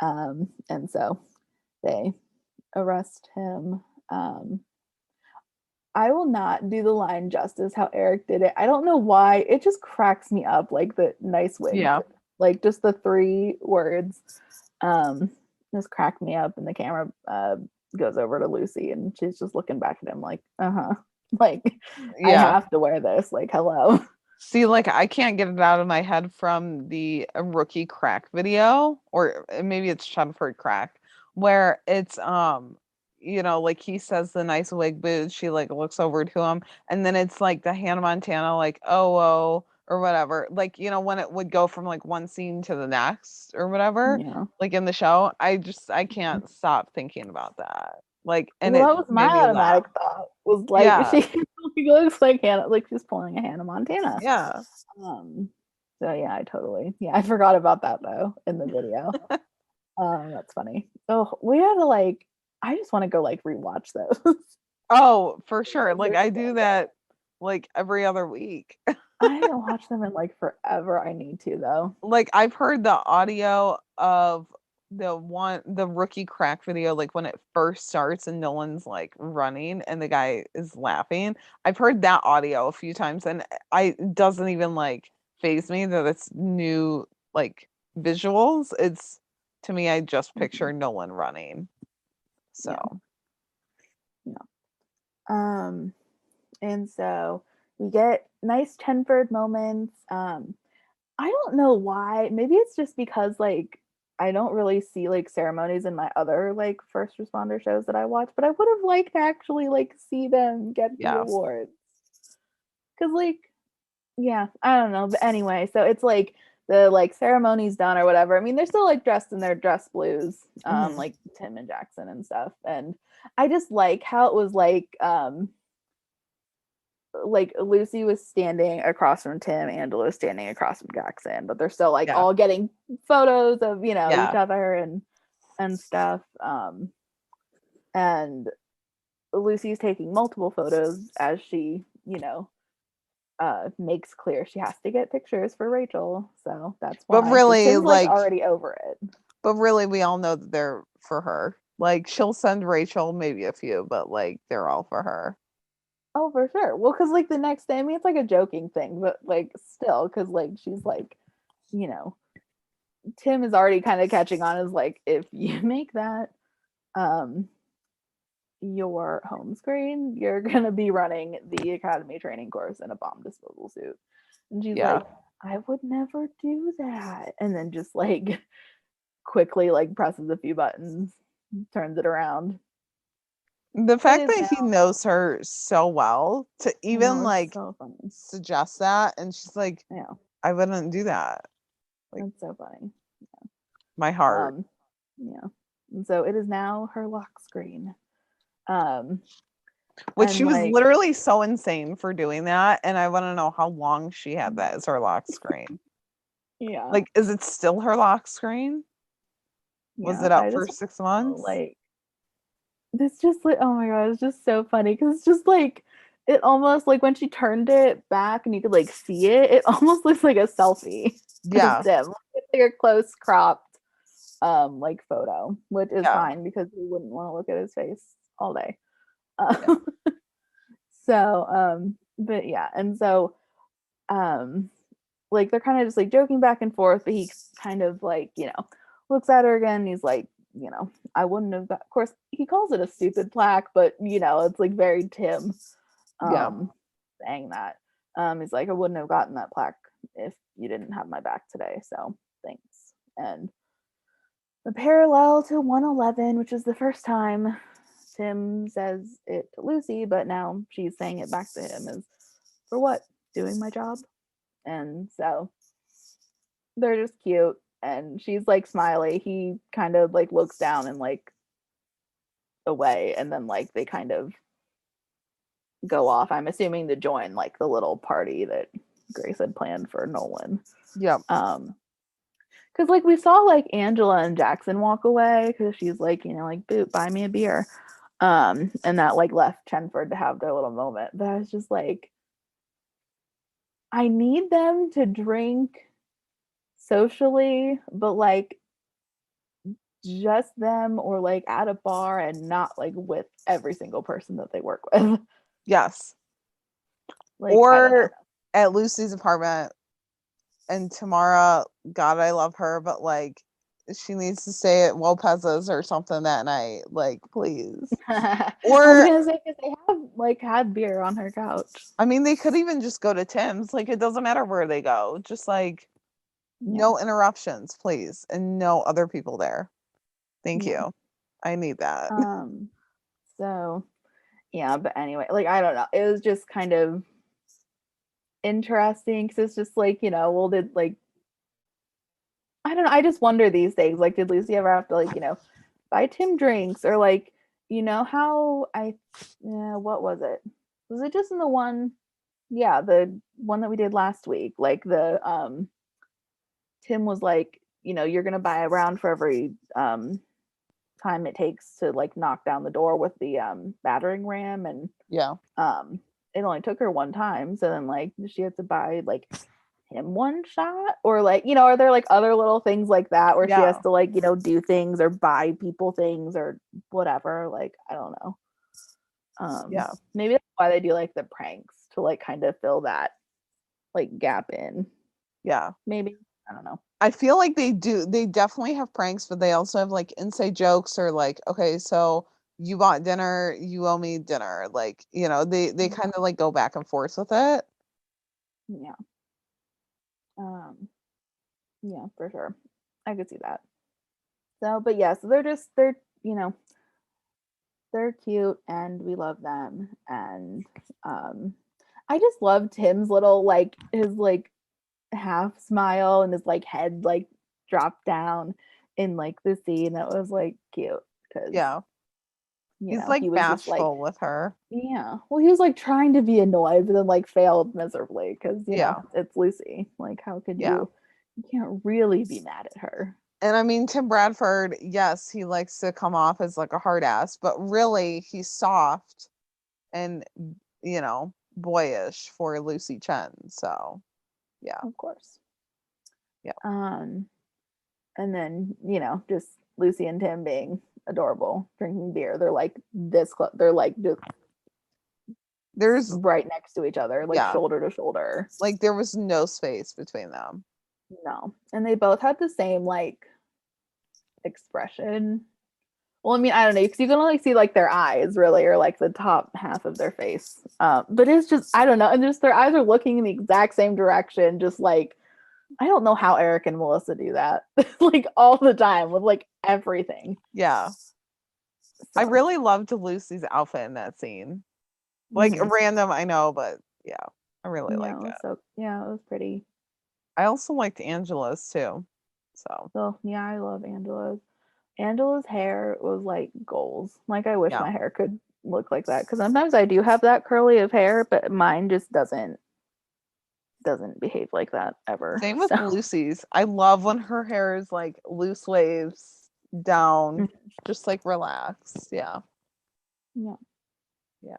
and so they arrest him. I will not do the line justice how Eric did it. I don't know why. It just cracks me up, like the nice wig. Yeah. Like just the 3 words just cracked me up, and the camera goes over to Lucy and she's just looking back at him like, uh-huh. Like I Yeah. have to wear this. Like, hello. See, like I can't get it out of my head from the rookie crack video, or maybe it's Chumford crack, where it's like he says the nice wig, but she like looks over to him, and then it's like the Hannah Montana like oh or whatever, like when it would go from like one scene to the next or whatever, Yeah. like in the show. I can't stop thinking about that. Like, and Well, it that was my made me laugh. automatic thought. Was like Yeah, she looks like Hannah, like she's pulling a Hannah Montana. yeah. So yeah, I forgot about that though in the video. That's funny. Oh, we had to like. I just want to go like rewatch those. Oh, for sure. Like They're I so do good. that like every other week. I haven't watched them in like forever. I need to though. Like I've heard the audio of the rookie crack video, like when it first starts and Nolan's like running and the guy is laughing. I've heard that audio a few times, and it doesn't even like phase me that it's new like visuals. It's, to me, I just picture Nolan running. So Yeah. And so we get nice Chenford moments. I don't know why. Maybe it's just because like I don't really see like ceremonies in my other like first responder shows that I watch, but I would have liked to actually like see them get the yeah. awards. Cause like, yeah, I don't know. But anyway, so it's like the like ceremony's done or whatever. I mean, they're still like dressed in their dress blues, Mhm. like Tim and Jackson and stuff. And I just like how it was like Lucy was standing across from Tim, Angela was standing across from Jackson, but they're still like Yeah. all getting photos of each Yeah. other and stuff. And Lucy's taking multiple photos as she makes clear she has to get pictures for Rachel, so that's why. But really, Tim's like like, already over it. but really, we all know that they're for her. Like, she'll send Rachel maybe a few, but like, they're all for her. Oh, for sure. Well, because like the next day, I mean, it's like a joking thing, but like still, because like she's like, Tim is already kind of catching on as like, if you make that your home screen, you're gonna be running the academy training course in a bomb disposal suit. And she's Yeah. like, I would never do that. And then just like quickly like presses a few buttons, turns it around. The fact is that he now- knows her so well to even know, it's like so funny. suggest that, and she's like, Yeah, I wouldn't do that. Like, it's so funny. my heart. Yeah. And so it is now her lock screen. Which and, she was like- literally so insane for doing that, and I want to know how long she had that as her lock screen. Yeah. Like, is it still her lock screen? Was Yeah, it up I for just 6 months? like It's just like, oh my god, it's just so funny because it's just like it almost like when she turned it back and you could like see it, it almost looks like a selfie of Yeah, them. It's like a close cropped like photo, which is yeah, fine because we wouldn't want to look at his face all day. yeah, Um, so but yeah, and so um like they're kind of just like joking back and forth, but he kind of like, looks at her again. And he's like, I wouldn't have got, of course, he calls it a stupid plaque, but it's like very Tim yeah, um saying that. He's like, I wouldn't have gotten that plaque if you didn't have my back today. So thanks. And the parallel to 111, which is the first time Tim says it to Lucy, but now she's saying it back to him, is for what? Doing my job. And so they're just cute and she's like smiley. He kind of like looks down and like away and then like they kind of go off. I'm assuming to join like the little party that Grace had planned for Nolan. yep, Because like we saw like Angela and Jackson walk away because she's like, like, Boot, buy me a beer. And that like left Chenford to have their little moment. But I was just like, I need them to drink socially, but like just them or like at a bar and not like with every single person that they work with. yes. Like, I don't know. Or at Lucy's apartment, and Tamara, God, I love her, but like she needs to stay at Lopez's or something that night. Like, please. I was Or gonna say because they have like had beer on her couch. I mean, they could even just go to Tim's. Like, it doesn't matter where they go. Just like Yeah, no interruptions, please, and no other people there. Thank yeah. you. I need that. So yeah, but anyway, like I don't know. It was just kind of interesting because it's just like, well, did like I don't know. I just wonder these days, like, did Lucy ever have to like, buy Tim drinks or like, how what was it? Was it just in the one? Yeah, the one that we did last week. Like the Tim was like, you're gonna buy a round for every time it takes to like knock down the door with the battering ram, and Yeah. it only took her one time, so then like she had to buy like him one shot, or like, are there like other little things like that where she has Yeah. to like, do things or buy people things or whatever, like I don't know. Yeah. Maybe that's why they do like the pranks to like kind of fill that like gap in. Yeah. Maybe, I don't know. I feel like they definitely have pranks, but they also have like inside jokes or like, okay, so you bought dinner, you owe me dinner. Like, they kind of like go back and forth with it. Yeah. Um, yeah, for sure. I could see that. So, but yeah, so you know, they're cute and we love them. And I just loved Tim's little like his like half smile and his like head like dropped down in like the scene. That was like cute because Yeah. He's like he was just like, bashful with her. yeah. Well, he was like trying to be annoyed, but then like failed miserably because Yeah. it's Lucy. Like, how could Yeah. you can't really be mad at her. And I mean, Tim Bradford, yes, he likes to come off as like a hard ass, but really he's soft and, boyish for Lucy Chen. So, yeah. Of course. Yeah. And then, just Lucy and Tim being adorable, drinking beer. They're like this close. They're like just There's, right next to each other, like yeah, shoulder to shoulder. like there was no space between them. No. And they both had the same like expression. Well, I mean, I don't know, because you can only see like their eyes really, or like the top half of their face. But it's just, I don't know. And just their eyes are looking in the exact same direction, just like, I don't know how Eric and Melissa do that like all the time with like everything. Yeah. I really loved Lucy's outfit in that scene. Like random, I know, but yeah, I really liked it. So yeah, it was pretty. I also liked Angela's too. So yeah, I love Angela's. Angela's hair was like goals. Like I wish Yeah. my hair could look like that because sometimes I do have that curly of hair, but mine just doesn't behave like that ever. Same with Lucy's. I love when her hair is like loose waves down, just like relaxed. Yeah. Yeah.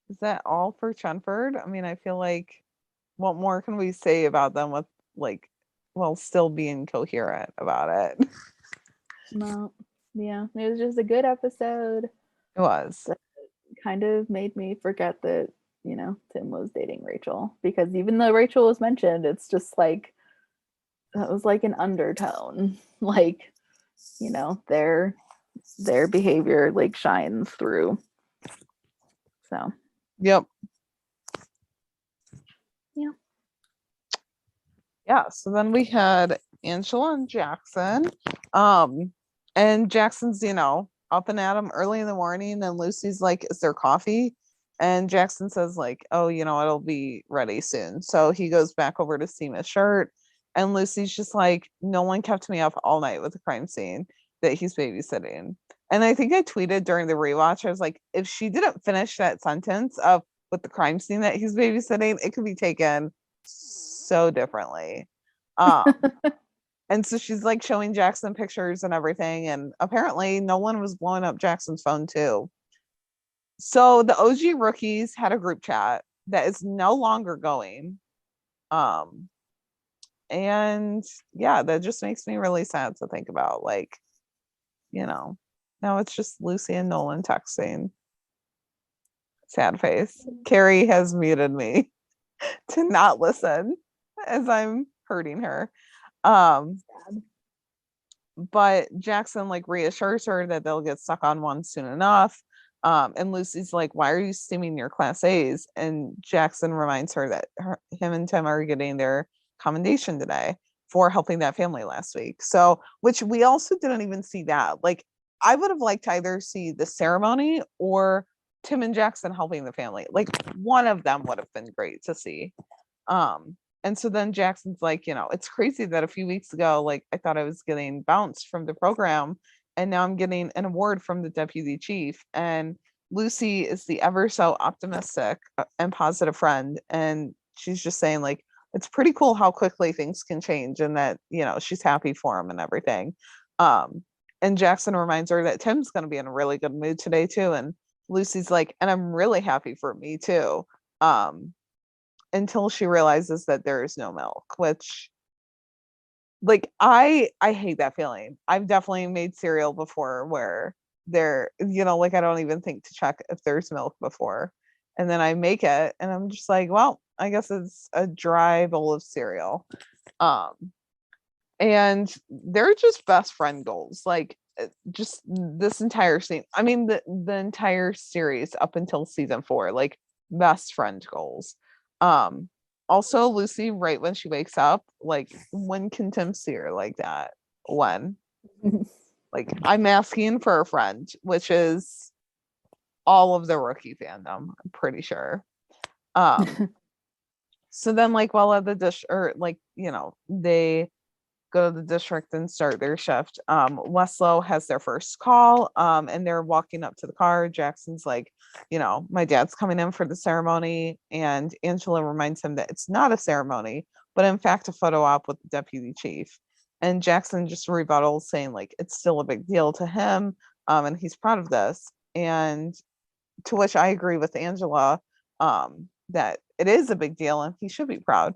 Is that all for Chenford? I mean, I feel like what more can we say about them with like, well, still being coherent about it? No. Yeah. It was just a good episode. It was. That kind of made me forget that, Tim was dating Rachel, because even though Rachel was mentioned, it's just like that was like an undertone. Like, their behavior like shines through. So Yep. yeah. Yeah. So then we had Angela and Jackson. And Jackson's, up and at him early in the morning, and Lucy's like, "Is there coffee?" And Jackson says, like, "Oh, it'll be ready soon." So he goes back over to steam his shirt, and Lucy's just like, "No one kept me up all night with the crime scene that he's babysitting." And I think I tweeted during the rewatch, I was like, if she didn't finish that sentence of with the crime scene that he's babysitting, it could be taken so differently. Um, and so she's like showing Jackson pictures and everything. And apparently no one was blowing up Jackson's phone too. So the OG rookies had a group chat that is no longer going. Um, and yeah, that just makes me really sad to think about. Like, now it's just Lucy and Nolan texting. Sad face. Carrie has muted me to not listen as I'm hurting her. Um, but Jackson like reassures her that they'll get stuck on one soon enough. And Lucy's like, "Why are you steaming your class A's?" And Jackson reminds her that him and Tim are getting their commendation today for helping that family last week. So, which we also didn't even see that. Like, I would have liked to either see the ceremony or Tim and Jackson helping the family. Like, one of them would have been great to see. And so then Jackson's like, it's crazy that a few weeks ago, like I thought I was getting bounced from the program, and now I'm getting an award from the deputy chief. And Lucy is the ever so optimistic and positive friend. And she's just saying, like, it's pretty cool how quickly things can change, and that, she's happy for him and everything. And Jackson reminds her that Tim's going to be in a really good mood today too. And Lucy's like, and I'm really happy for me too. Until she realizes that there is no milk, which, like, I hate that feeling. I've definitely made cereal before where like I don't even think to check if there's milk before. And then I make it and I'm just like, well, I guess it's a dry bowl of cereal. And they're just best friend goals. Like, just this entire scene. I mean, the entire series up until season 4, like, best friend goals. Um, Also, Lucy, right when she wakes up, like, when can Tim see her like that? When? Like, I'm asking for a friend, which is all of the rookie fandom, I'm pretty sure. So then, like, while at the dish, or like, they go to the district and start their shift. Westlow has their first call, and they're walking up to the car. Jackson's like, my dad's coming in for the ceremony. And Angela reminds him that it's not a ceremony, but in fact, a photo op with the deputy chief. And Jackson just rebuttals, saying, like, it's still a big deal to him, and he's proud of this. And to which I agree with Angela, that it is a big deal and he should be proud.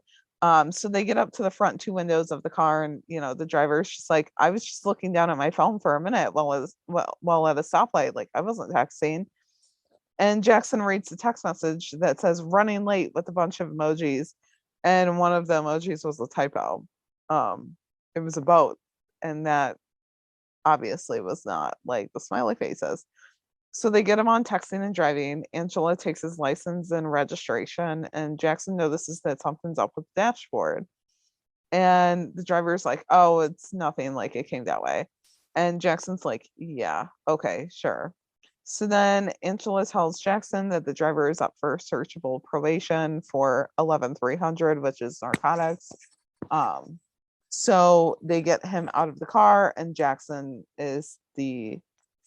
So they get up to the front 2 windows of the car, and the driver's just like, I was just looking down at my phone for a minute while at a stoplight, like I wasn't texting. And Jackson reads the text message that says running late with a bunch of emojis, and one of the emojis was a typo. It was a boat, and that obviously was not like the smiley faces. So they get him on texting and driving. Angela takes his license and registration, and Jackson notices that something's up with the dashboard. And the driver's like, "Oh, it's nothing, like it came that way." And Jackson's like, "Yeah, okay, sure." So then Angela tells Jackson that the driver is up for searchable probation for 11,300, which is narcotics. So they get him out of the car, and Jackson is the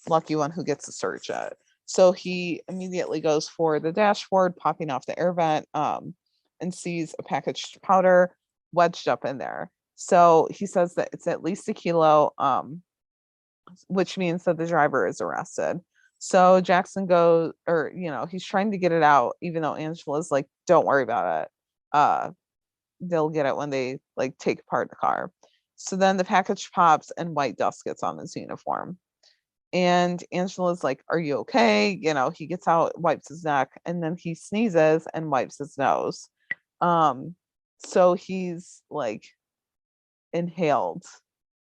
lucky one who gets to search it. So he immediately goes for the dashboard, popping off the air vent, and sees a packaged powder wedged up in there. So he says that it's at least a kilo, which means that the driver is arrested. So Jackson goes, or he's trying to get it out, even though Angela's like, don't worry about it. They'll get it when they like take apart the car. So then the package pops and white dust gets on his uniform. And Angela's like, are you okay? He gets out, wipes his neck, and then he sneezes and wipes his nose. So he's like inhaled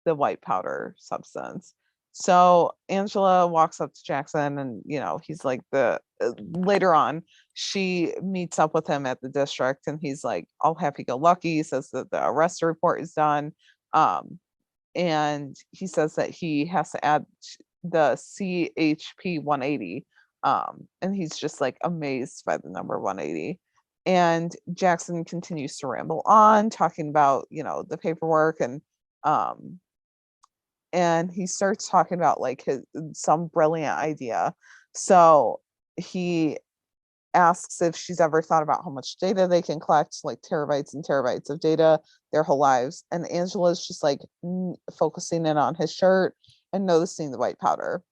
the white powder substance. So Angela walks up to Jackson and, he's like later on, she meets up with him at the district and he's like all happy go lucky. He says that the arrest report is done. And he says that he has to add the CHP 180. And he's just like amazed by the number 180. And Jackson continues to ramble on, talking about, the paperwork and he starts talking about like some brilliant idea. So he asks if she's ever thought about how much data they can collect, like terabytes and terabytes of data their whole lives. And Angela's just like focusing in on his shirt and noticing the white powder.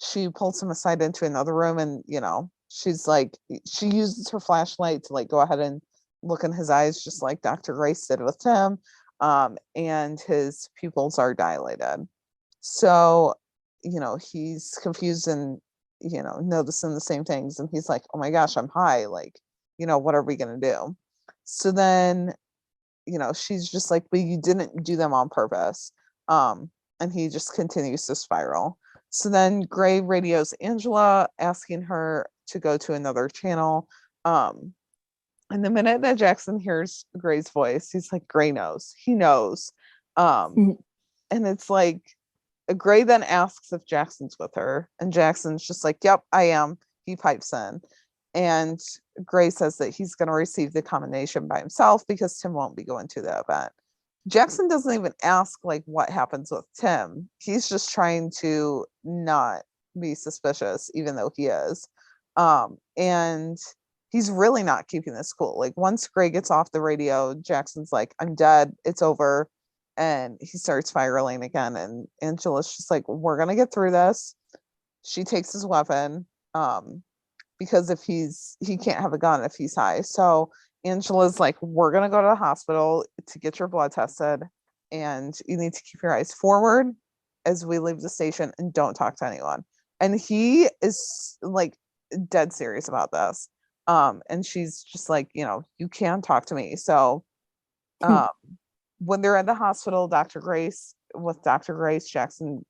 She pulls him aside into another room and, she's like, she uses her flashlight to like go ahead and look in his eyes, just like Dr. Grace did with Tim. And his pupils are dilated. So, he's confused and, noticing the same things. And he's like, oh my gosh, I'm high. Like, what are we going to do? So then, she's just like, but you didn't do them on purpose. And he just continues to spiral. So then Gray radios Angela, asking her to go to another channel. And the minute that Jackson hears Gray's voice, he's like, Gray knows. He knows. And it's like, Gray then asks if Jackson's with her, and Jackson's just like, yep, I am. He pipes in. And Gray says that he's going to receive the combination by himself because Tim won't be going to the event. Jackson doesn't even ask like what happens with Tim. He's just trying to not be suspicious, even though he is. And he's really not keeping this cool. Like once Gray gets off the radio, Jackson's like, I'm dead. It's over. And he starts spiraling again. And Angela's just like, we're going to get through this. She takes his weapon. Because if he can't have a gun if he's high. So Angela's like, we're going to go to the hospital to get your blood tested. And you need to keep your eyes forward as we leave the station and don't talk to anyone. And he is like dead serious about this. And she's just like, you can talk to me. So when they're at the hospital, Dr. Grace, Jackson,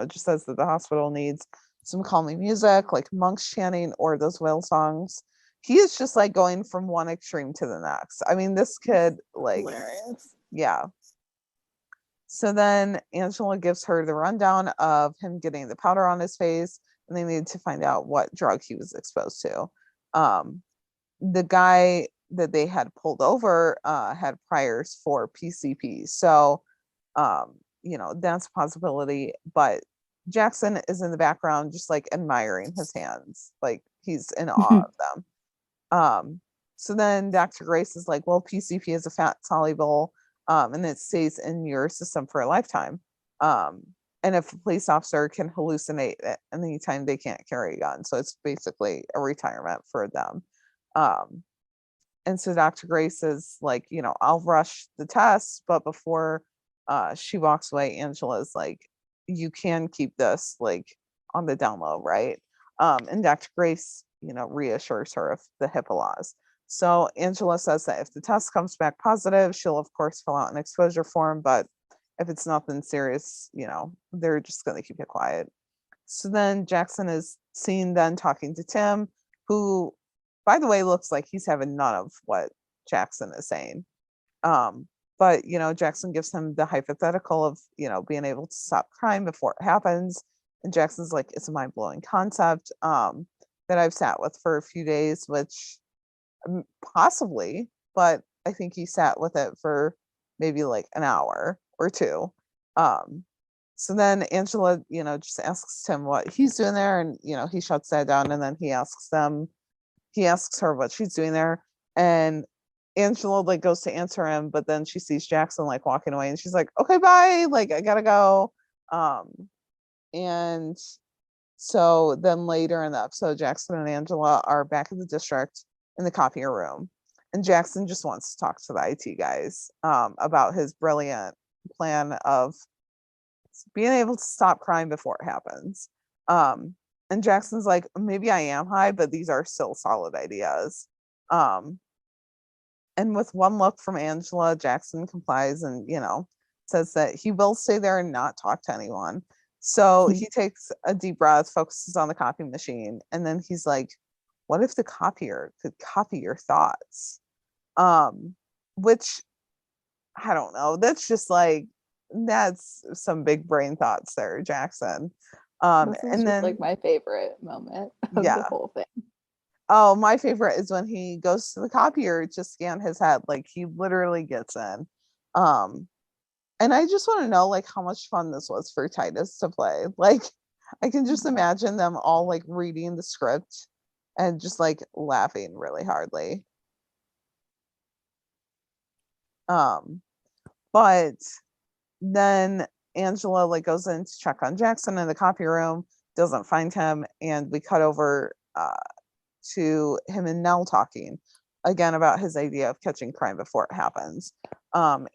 just says that the hospital needs some calming music, like monks chanting or those whale songs. He is just like going from one extreme to the next. I mean, this kid, like, hilarious. Yeah. So then Angela gives her the rundown of him getting the powder on his face, and they need to find out what drug he was exposed to. The guy that they had pulled over had priors for PCP. So, that's a possibility. But Jackson is in the background, just like admiring his hands. Like he's in awe of them. So then Dr. Grace is like, well, PCP is a fat soluble, and it stays in your system for a lifetime. And if a police officer can hallucinate at any time, they can't carry a gun. So it's basically a retirement for them. And so Dr. Grace is like, I'll rush the test, but before she walks away, Angela's like, you can keep this like on the down low, right? And Dr. Grace, reassures her of the HIPAA laws. So Angela says that if the test comes back positive, she'll of course fill out an exposure form, but if it's nothing serious, they're just going to keep it quiet. So then Jackson is seen then talking to Tim, who, by the way, looks like he's having none of what Jackson is saying. But, Jackson gives him the hypothetical of, being able to stop crime before it happens. And Jackson's like, it's a mind-blowing concept that I've sat with for a few days, which possibly, but I think he sat with it for maybe like an hour or two. So then Angela, just asks him what he's doing there, and, he shuts that down, and then he asks her what she's doing there, and Angela like goes to answer him, but then she sees Jackson like walking away, and she's like, okay, bye, like I gotta go. And So then later in the episode, Jackson and Angela are back at the district in the copier room. And Jackson just wants to talk to the IT guys about his brilliant plan of being able to stop crime before it happens. And Jackson's like, maybe I am high, but these are still solid ideas. And with one look from Angela, Jackson complies and, says that he will stay there and not talk to anyone. So he takes a deep breath, focuses on the copy machine, and then he's like, what if the copier could copy your thoughts? Which I don't know. That's just like, that's some big brain thoughts there, Jackson. This is And just then like my favorite moment of the yeah. whole thing. Oh, my favorite is when he goes to the copier to scan his head. Like he literally gets in. And I just want to know like how much fun this was for Titus to play. Like I can just imagine them all like reading the script and just like laughing really hardly. But then Angela like goes in to check on Jackson in the copy room, doesn't find him, and we cut over to him and Nell talking again about his idea of catching crime before it happens.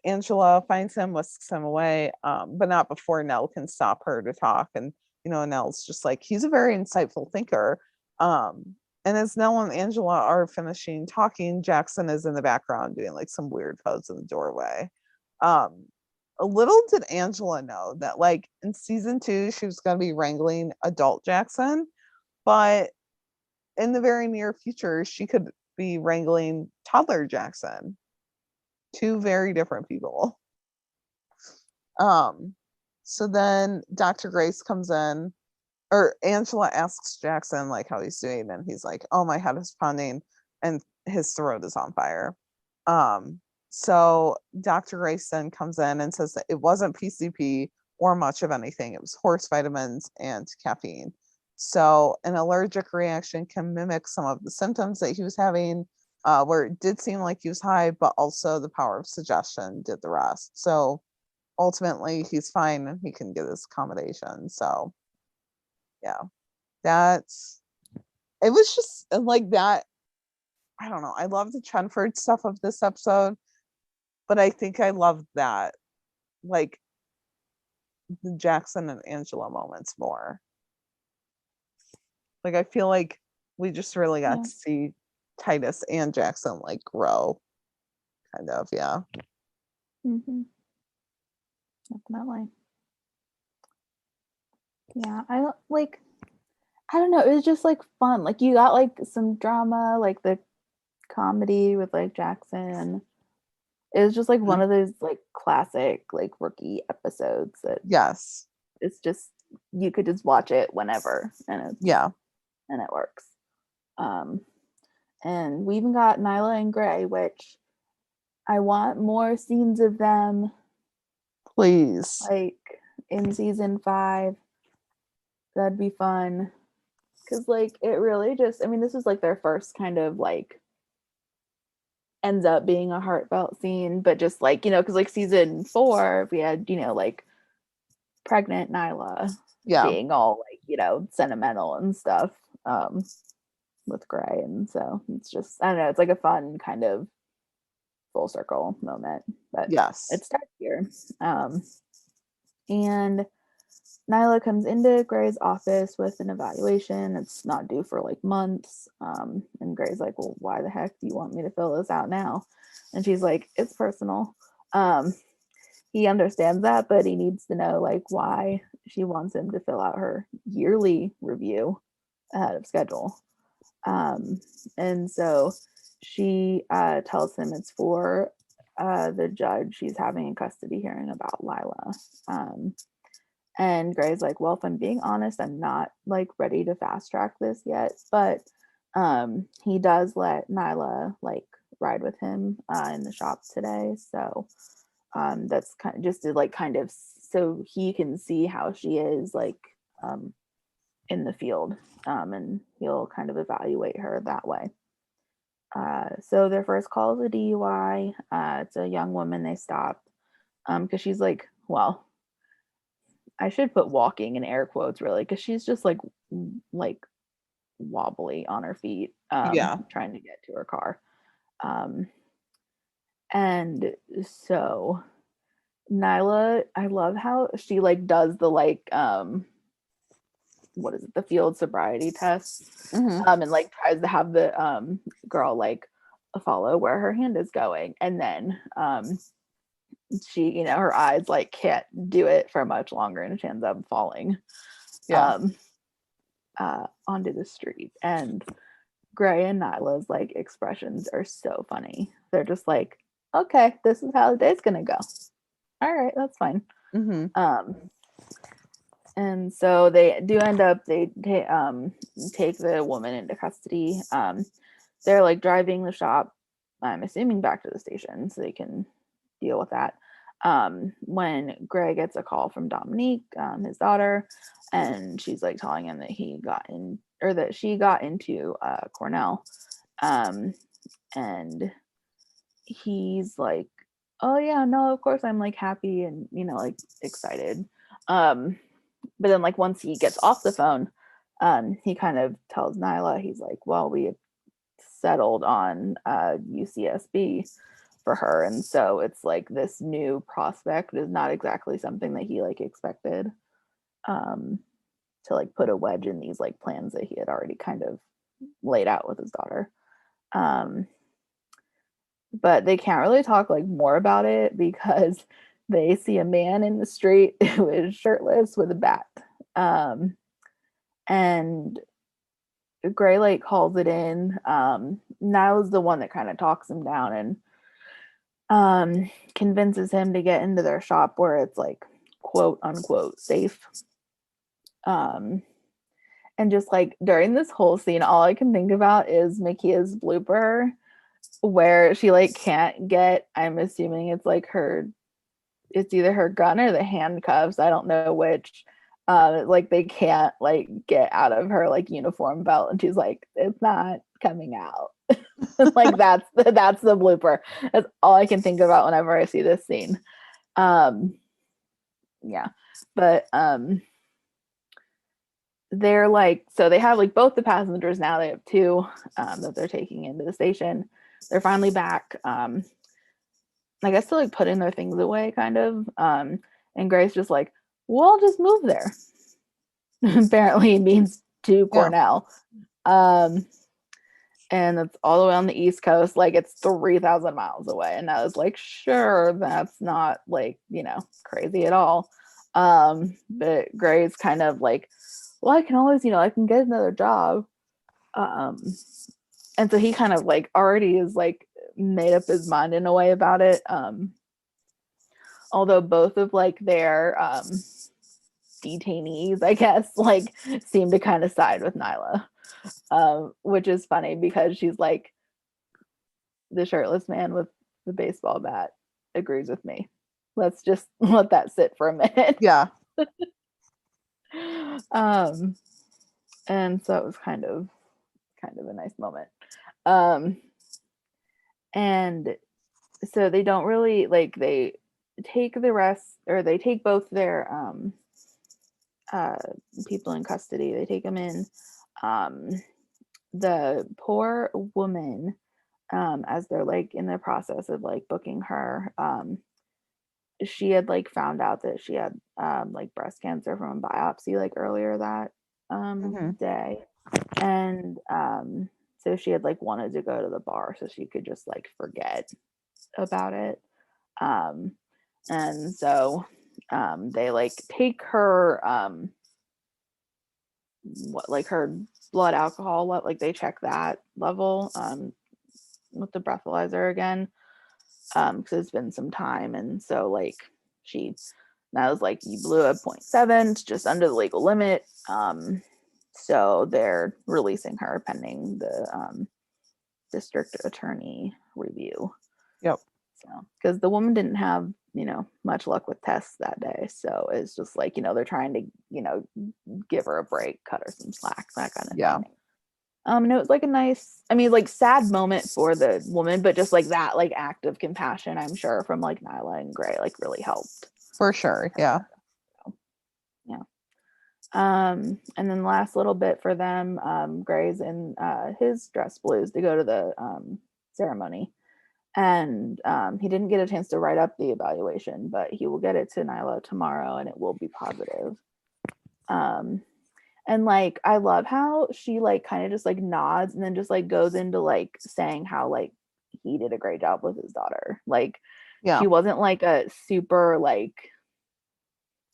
Angela finds him, whisks him away, but not before Nell can stop her to talk. And Nell's just like, he's a very insightful thinker. And as Nell and Angela are finishing talking, Jackson is in the background doing like some weird pose in the doorway. Little did Angela know that like in season 2 she was going to be wrangling adult Jackson, but in the very near future she could be wrangling toddler Jackson. Two very different people. So then Dr. Grace comes in, or Angela asks Jackson like how he's doing, and he's like, oh, my head is pounding and his throat is on fire. So Dr. Grace then comes in and says that it wasn't PCP or much of anything. It was horse vitamins and caffeine. So an allergic reaction can mimic some of the symptoms that he was having, where it did seem like he was high, but also the power of suggestion did the rest. So ultimately he's fine and he can get his accommodation. So yeah, it was just like that. I don't know. I love the Chenford stuff of this episode, but I think I love that, like the Jackson and Angela moments more. Like I feel like we just really got to see Titus and Jackson like grow, kind of. Yeah. Mm-hmm. Definitely. Yeah, I don't know. It was just like fun. Like you got like some drama, like the comedy with like Jackson. It was just like one of those like classic like rookie episodes that yes, it's just you could just watch it whenever and it works. And we even got Nyla and Gray, which I want more scenes of them, please. like in season 5. That'd be fun. Because like it really just, I mean, this is like their first kind of like ends up being a heartfelt scene, but just like, because like season 4 we had, like pregnant Nyla being all like, sentimental and stuff with Gray. And so it's just, I don't know, it's like a fun kind of full circle moment. But it starts here. And Nyla comes into Gray's office with an evaluation. It's not due for like months. And Gray's like, well, why the heck do you want me to fill this out now? And she's like, it's personal. He understands that, but he needs to know like why she wants him to fill out her yearly review ahead of schedule. And so she tells him it's for the judge she's having a custody hearing about Lila. And Gray's like, well, if I'm being honest, I'm not like ready to fast track this yet. But he does let Nyla like ride with him in the shop today. So that's kind of just to like kind of so he can see how she is like in the field. And he'll kind of evaluate her that way. So their first call is a DUI. It's a young woman they stopped because she's like, well, I should put walking in air quotes really, because she's just like wobbly on her feet, Yeah. trying to get to her car. And so Nyla, I love how she like does the like what is it, the field sobriety test, and like tries to have the girl like follow where her hand is going, and then she, you know, her eyes like can't do it for much longer, and she ends up falling onto the street. And Gray and Nyla's like expressions are so funny. They're just like, okay, this is how the day's gonna go. All right, that's fine. And so they do end up, they take the woman into custody. They're like driving the shop, I'm assuming back to the station so they can deal with that. When Gray gets a call from Dominique, his daughter, and she's like telling him that he got in, or that she got into Cornell. And he's like, oh yeah, no, of course I'm like happy and, you know, like excited. But then like once he gets off the phone, he kind of tells Nyla, he's like, well, we had settled on UCSB for her, and so it's like this new prospect is not exactly something that he like expected, to like put a wedge in these like plans that he had already kind of laid out with his daughter. But they can't really talk like more about it because they see a man in the street who is shirtless with a bat. And Gray like calls it in. Nyla's the one that kind of talks him down and convinces him to get into their shop where it's like quote unquote safe. And just like during this whole scene, all I can think about is Makia's blooper where she like can't get, I'm assuming it's like it's either her gun or the handcuffs, I don't know which, like they can't like get out of her like uniform belt, and she's like, it's not coming out. Like that's the blooper. That's all I can think about whenever I see this scene. Yeah, but they're like, so they have like both the passengers now, they have two that they're taking into the station. They're finally back. I guess to like putting their things away kind of, and Grace just like, we'll just move there. Apparently it means to Cornell. And it's all the way on the East Coast, like it's 3,000 miles away. And I was like, sure, that's not like, you know, crazy at all. But Gray's kind of like, well, I can always, you know, I can get another job. And so he kind of like already is like made up his mind in a way about it. Although both of like their detainees, I guess, like seem to kind of side with Nyla, which is funny because she's like, the shirtless man with the baseball bat agrees with me. Let's just let that sit for a minute. Yeah. And so it was kind of a nice moment. And so they don't really like, they take the rest, or they take both their people in custody, they take them in. The poor woman, as they're like in the process of like booking her, she had like found out that she had like breast cancer from a biopsy like earlier that day, and so she had like wanted to go to the bar so she could just like forget about it, and so they like take her what, like her blood alcohol, what, like they check that level with the breathalyzer again, because it's been some time, and so like that was like, you blew a 0.7, it's just under the legal limit, so they're releasing her pending the district attorney review. Yep. So because the woman didn't have, you know, much luck with tests that day, so it's just like, you know, they're trying to, you know, give her a break, cut her some slack, that kind of thing. And it was like a nice, I mean, like sad moment for the woman, but just like that like act of compassion, I'm sure, from like Nyla and Gray like really helped. For sure. Yeah. And then the last little bit for them, Gray's in his dress blues to go to the ceremony. And he didn't get a chance to write up the evaluation, but he will get it to Nyla tomorrow and it will be positive. And like I love how she like kind of just like nods and then just like goes into like saying how like he did a great job with his daughter. Like Yeah. she wasn't like a super like,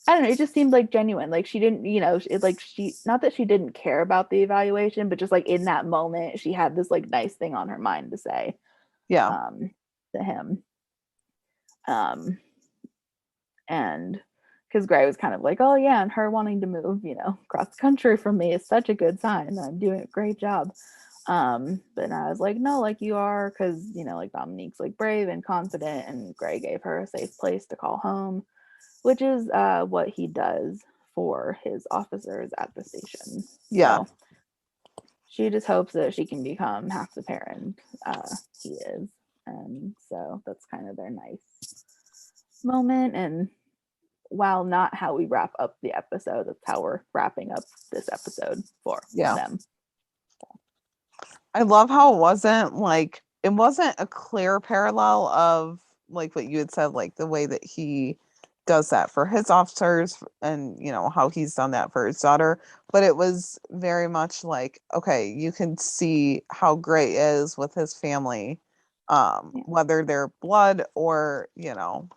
I don't know, it just seemed like genuine. Like she didn't, you know, it like she, not that she didn't care about the evaluation, but just like in that moment she had this like nice thing on her mind to say Yeah. to him. And because Gray was kind of like, oh yeah, and her wanting to move, you know, across the country from me is such a good sign. I'm doing a great job. But I was like, no, like you are, because you know, like Dominique's like brave and confident, and Gray gave her a safe place to call home, which is what he does for his officers at the station. Yeah. So she just hopes that she can become half the parent he is. And so that's kind of their nice moment. And while not how we wrap up the episode, that's how we're wrapping up this episode for them. I love how it wasn't a clear parallel of like what you had said, like the way that he does that for his officers and you know how he's done that for his daughter, but it was very much like, okay, you can see how Gray is with his family, whether they're blood or, you know,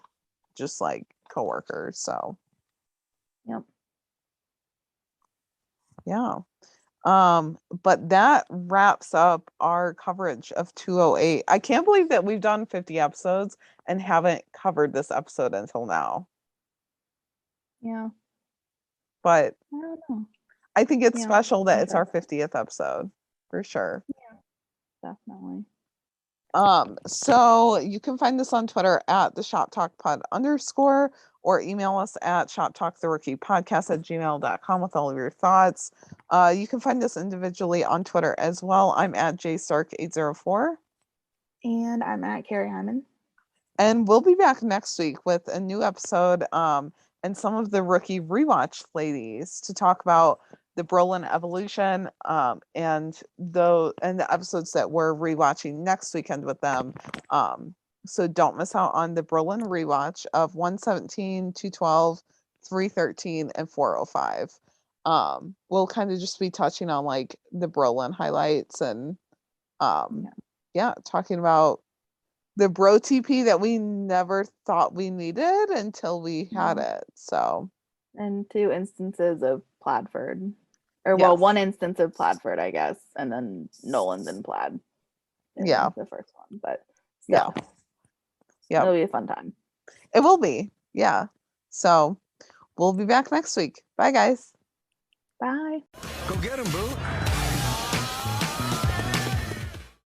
just like coworkers. So Yep. Yeah. But that wraps up our coverage of 208. I can't believe that we've done 50 episodes and haven't covered this episode until now. Yeah. But I don't know. I think it's Yeah, special that it's our interesting. 50th episode for sure. Definitely. So you can find us on Twitter at the Shop Talk Pod _ or email us at shoptalktherookiepodcast@gmail.com with all of your thoughts. You can find us individually on Twitter as well. I'm at jstark804. And I'm at Carrie Hyman. And we'll be back next week with a new episode and some of the rookie rewatch ladies to talk about the Brolin evolution and the episodes that we're rewatching next weekend with them. So don't miss out on the Brolin rewatch of 117, 212, 313, and 405. We'll kind of just be touching on like the Brolin highlights and talking about the bro TP that we never thought we needed until we had it. So, and 2 instances of Pladford, or well, 1 instance of Pladford, I guess, and then Nolan's in Plaid. In the first one, but still, it'll be a fun time. It will be, yeah. So, we'll be back next week. Bye, guys. Bye. Go get him, boo.